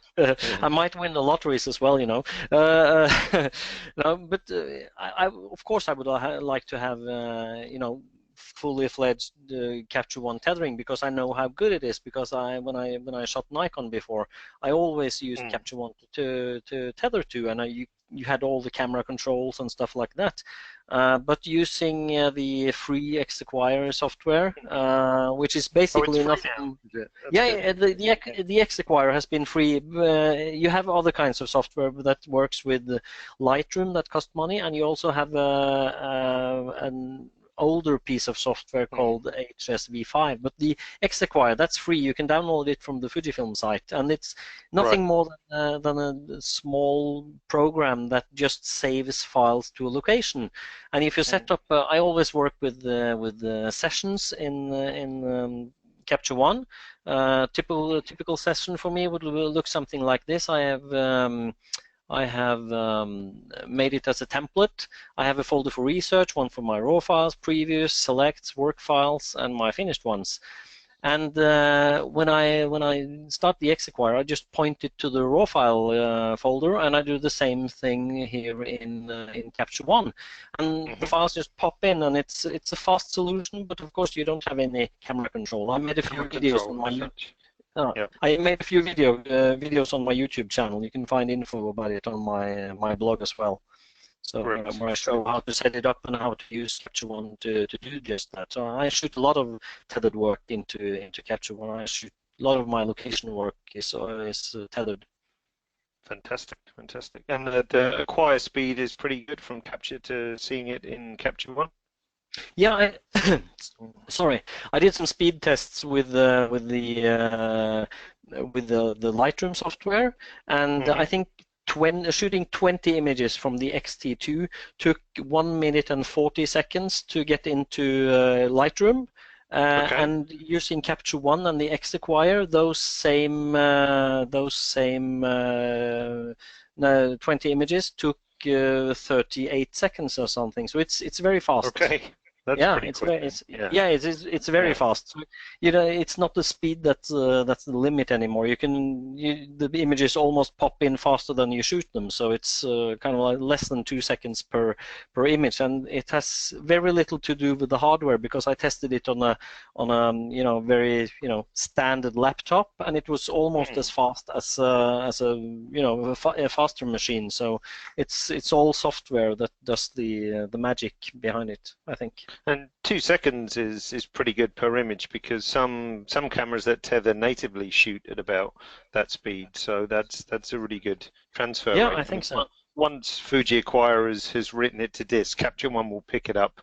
I might win the lotteries as well, No, but I of course I would like to have fully fledged Capture One tethering, because I know how good it is, because when I shot Nikon before, I always used Capture One to tether to, and you you had all the camera controls and stuff like that. But using the free X-Acquire software, which is basically nothing. Yeah, the X-Acquire has been free. You have other kinds of software that works with Lightroom that cost money, and you also have an older piece of software called HSV5. But the X-Acquire, that's free. You can download it from the Fujifilm site, and it's nothing more than a small program that just saves files to a location. And if you set up, I always work with sessions in Capture One. Typical session for me would look something like this. I have made it as a template. I have a folder for research, one for my raw files, previews, selects, work files, and my finished ones. And when I start the X-Acquire, I just point it to the raw file folder, and I do the same thing here in Capture One, and the files just pop in, and it's a fast solution. But of course, you don't have any camera control. I made a few videos on my I made a few videos on my YouTube channel. You can find info about it on my blog as well. So where I show how to set it up and how to use Capture One to do just that. So I shoot a lot of tethered work into Capture One. I shoot a lot of my location work is tethered. Fantastic. And the acquire speed is pretty good from capture to seeing it in Capture One. Yeah, sorry. I did some speed tests with the Lightroom software, and I think shooting 20 images from the XT2 took 1 minute and 40 seconds to get into Lightroom. And using Capture One and the X-Acquire, those same 20 images took 38 seconds or something. So it's very fast. Okay. That's it's very fast. So, it's not the speed that's the limit anymore. The images almost pop in faster than you shoot them. So it's kind of like less than 2 seconds per image, and it has very little to do with the hardware because I tested it on a very standard laptop, and it was almost as fast as a faster machine. So it's all software that does the magic behind it, I think. And 2 seconds is pretty good per image because some cameras that tether natively shoot at about that speed. So that's a really good transfer rate. I think so. Once Fuji Acquire has written it to disk, Capture One will pick it up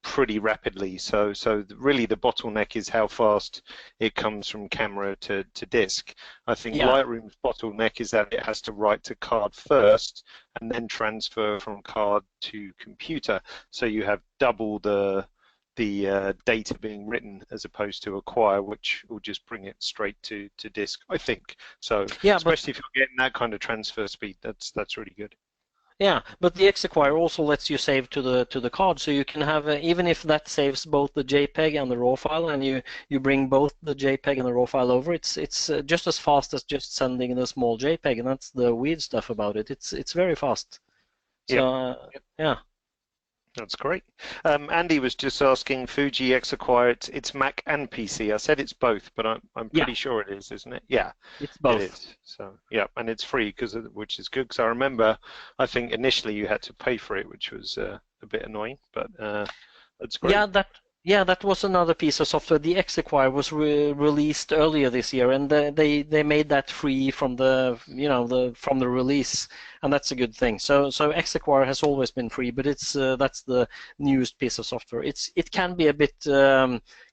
pretty rapidly. So really the bottleneck is how fast it comes from camera to disk. I think Lightroom's bottleneck is that it has to write to card first and then transfer from card to computer. So you have double the data being written as opposed to Acquire, which will just bring it straight to disk, I think. So especially if you're getting that kind of transfer speed, that's really good. Yeah, but the X-Acquire also lets you save to the card, so you can have even if that saves both the JPEG and the RAW file, and you bring both the JPEG and the RAW file over, it's just as fast as just sending the small JPEG, and that's the weird stuff about it. It's very fast. So yeah. That's great. Andy was just asking Fuji X-Acquire, it's Mac and PC. I said it's both, but I'm pretty sure it is, isn't it? Yeah, it's both. It is. So and it's free which is good because I remember I think initially you had to pay for it, which was a bit annoying, but that's great. That was another piece of software. The X-Acquire was released earlier this year, and they made that free from the release, and that's a good thing. So X-Acquire has always been free, but that's the newest piece of software. It can be a bit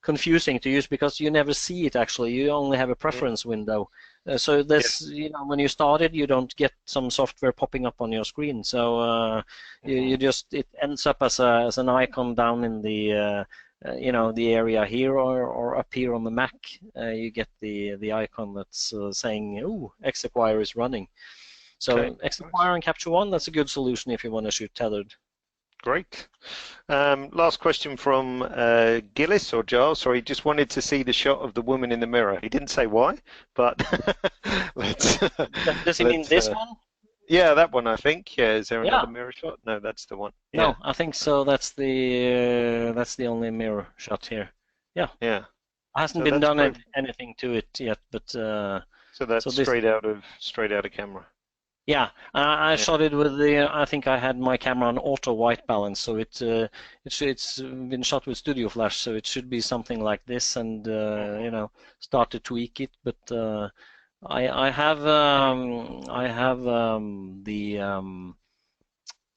confusing to use because you never see it actually. You only have a preference window. So there's when you started, you don't get some software popping up on your screen. So it ends up as an icon down in the the area here or up here on the Mac. You get the icon that's saying, "Ooh, X-Acquire is running." So X-Acquire and Capture One, that's a good solution if you want to shoot tethered. Great. Last question from Gillis or Giles. Sorry, just wanted to see the shot of the woman in the mirror. He didn't say why, but Does he mean this one? Yeah, that one, I think. Yeah, is there another mirror shot? No, that's the one. Yeah. No, I think so. That's the only mirror shot here. Yeah. Yeah. It hasn't been done anything to it yet, but so that's straight out of camera. Yeah, I Yeah. shot it with the. I think I had my camera on auto white balance, so it's been shot with Studio Flash, so it should be something like this, and Mhm. start to tweak it. But I have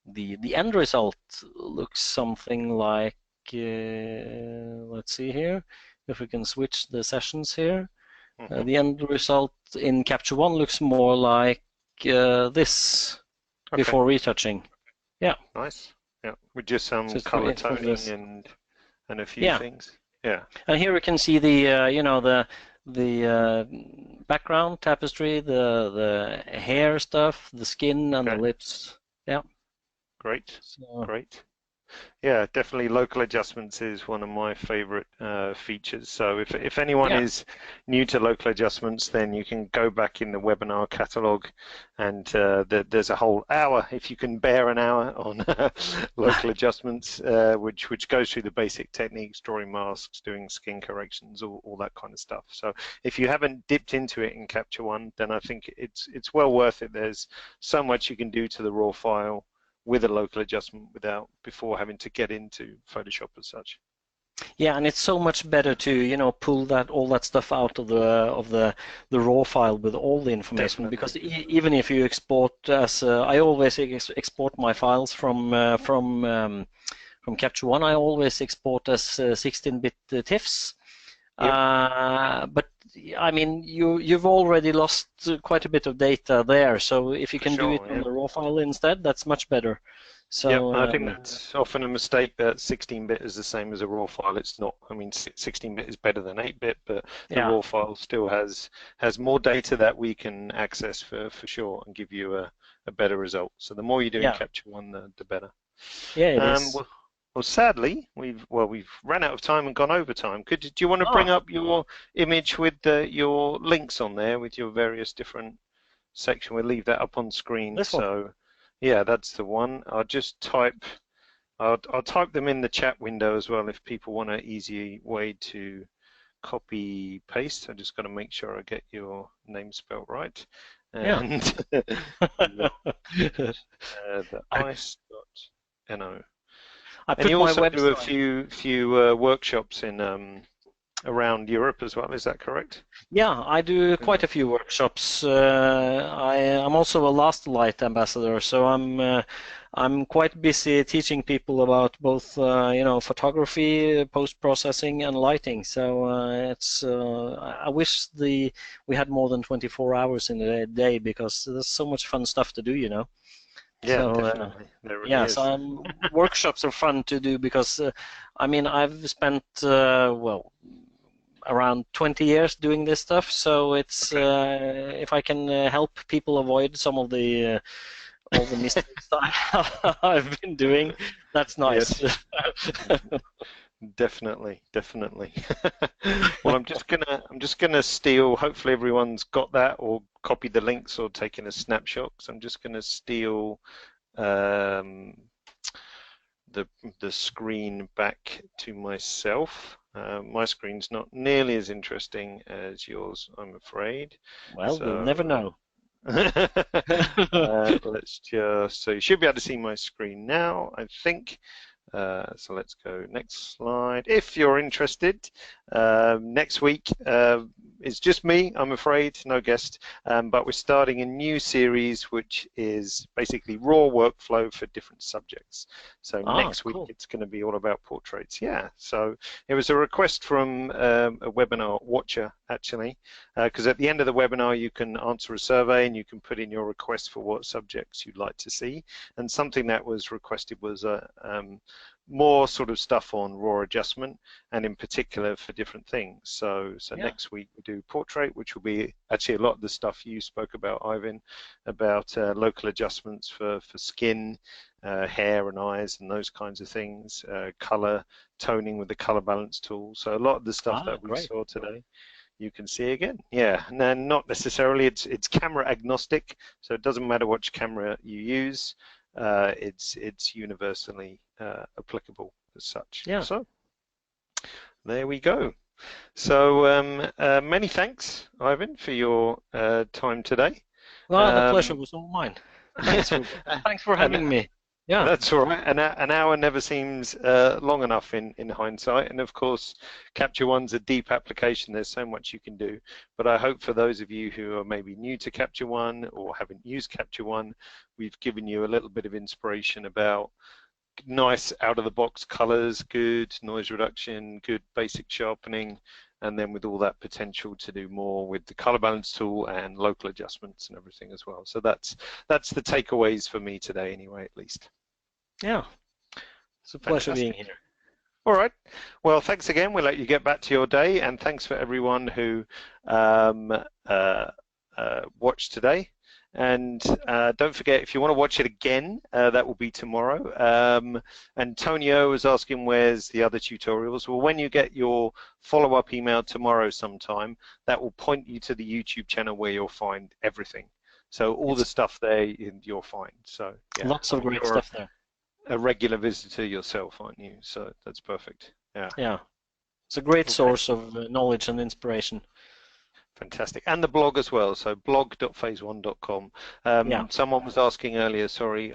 the end result looks something like. Let's see here, if we can switch the sessions here. Mhm. The end result in Capture One looks more like this Okay. before retouching. Yeah, Nice. Yeah. With just so some it's color from toning this. and a few Yeah, things. Yeah. and here we can see the background tapestry, the hair stuff, the skin, and the Okay. lips. Yeah. Great. So Great. Yeah, definitely local adjustments is one of my favorite features. So if anyone yeah, is new to local adjustments, then you can go back in the webinar catalog and there's a whole hour, if you can bear an hour, on local adjustments, which goes through the basic techniques, drawing masks, doing skin corrections, all that kind of stuff. So if you haven't dipped into it in Capture One, then I think it's well worth it. There's so much you can do to the raw file with a local adjustment before having to get into Photoshop as such. yeah, and it's so much better to pull all that stuff out of the raw file with all the information, Definitely. because even if you export as I always export my files from Capture One, I always export as 16-bit TIFFs. Yep, But I mean, you've already lost quite a bit of data there, so if you for can do it sure. on Yeah. the raw file instead, that's much better. Yep, So I think that's often a mistake that 16-bit is the same as a raw file. It's not. I mean, 16-bit is better than 8-bit, but the yeah, raw file still has more data that we can access for sure and give you a better result. So the more you do in yeah, Capture One, the better. yeah, it Um, is. well, well, sadly, we've run out of time and gone over time. Do you want to bring Ah, up your image with your links on there with your various different section? We'll leave that up on screen. this one. So, yeah, that's the one. I'll type them in the chat window as well if people want an easy way to copy paste. I just got to make sure I get your name spelled right. Yeah. And the I, ice.no. I And put you my also do a website. few workshops in around Europe as well. Is that correct? Yeah, I do quite a few workshops. I'm also a Last Light ambassador, so I'm quite busy teaching people about both photography, post-processing, and lighting. So it's I wish we had more than 24 hours in a day, because there's so much fun stuff to do. Yeah, So definitely. There really yeah, so is. workshops are fun to do, because I mean, I've spent well, around 20 years doing this stuff, so it's Okay. if I can help people avoid some of the all the mistakes I've been doing, that's nice. Yes, definitely, definitely. Well, I'm just gonna steal. Hopefully, everyone's got that or copied the links or taken a snapshot. So I'm just gonna steal um, the the screen back to myself. My screen's not nearly as interesting as yours, I'm afraid. Well, we'll So never know. let's just. So you should be able to see my screen now, I think. So let's go next slide. If you're interested, next week it's just me, I'm afraid, no guest, but we're starting a new series which is basically raw workflow for different subjects. So Ah, next week cool. it's going to be all about portraits. Yeah, so it was a request from a webinar watcher actually, because at the end of the webinar you can answer a survey and you can put in your request for what subjects you'd like to see, and something that was requested was more sort of stuff on raw adjustment, and in particular for different things. So Yeah. next week we do portrait, which will be actually a lot of the stuff you spoke about, Eivind, about local adjustments for skin, hair and eyes and those kinds of things, color toning with the color balance tool. So a lot of the stuff Ah, that we great. saw today you can see again. Yeah, and then not necessarily, it's camera agnostic, so it doesn't matter which camera you use. It's universally applicable as such. Yeah. So there we go. So many thanks, Ivan, for your time today. Well, the pleasure was all mine. Thanks for having me. Yeah. That's all right. An hour never seems long enough in hindsight. And of course, Capture One's a deep application. There's so much you can do. But I hope for those of you who are maybe new to Capture One or haven't used Capture One, we've given you a little bit of inspiration about nice out-of-the-box colors, good noise reduction, good basic sharpening, and then with all that potential to do more with the color balance tool and local adjustments and everything as well. So that's the takeaways for me today anyway, at least. Yeah, it's a pleasure being here. All right. Well, thanks again. We'll let you get back to your day, and thanks for everyone who watched today. And don't forget, if you want to watch it again, that will be tomorrow. Antonio was asking where's the other tutorials. Well, when you get your follow-up email tomorrow sometime, that will point you to the YouTube channel where you'll find everything. So all the stuff there you'll find. So yeah, lots of great stuff there. A regular visitor yourself, aren't you? So that's perfect. Yeah. Yeah. It's a great source of knowledge and inspiration. Fantastic. And the blog as well, so blog.phase1.com. Someone was asking earlier, sorry,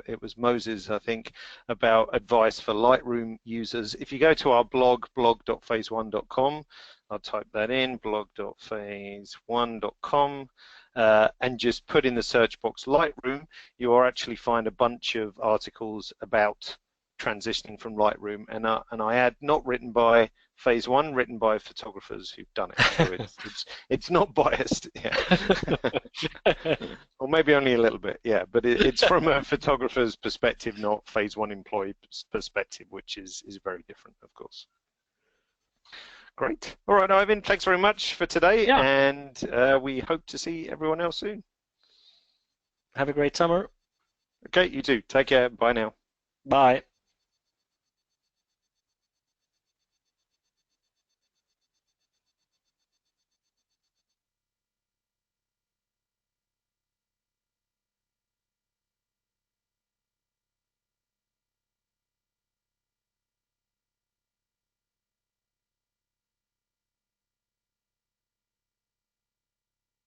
it was Moses, I think, about advice for Lightroom users. If you go to our blog, blog.phase1.com, I'll type that in, blog.phase1.com, and just put in the search box Lightroom, you will actually find a bunch of articles about transitioning from Lightroom, and I add not written by Phase One, written by photographers who've done it. So it's not biased, yeah. Or maybe only a little bit, yeah. But it's from a photographer's perspective, not Phase One employee perspective, which is very different, of course. Great. All right, Eivind, thanks very much for today, and we hope to see everyone else soon. Have a great summer. Okay, you too. Take care. Bye now. Bye.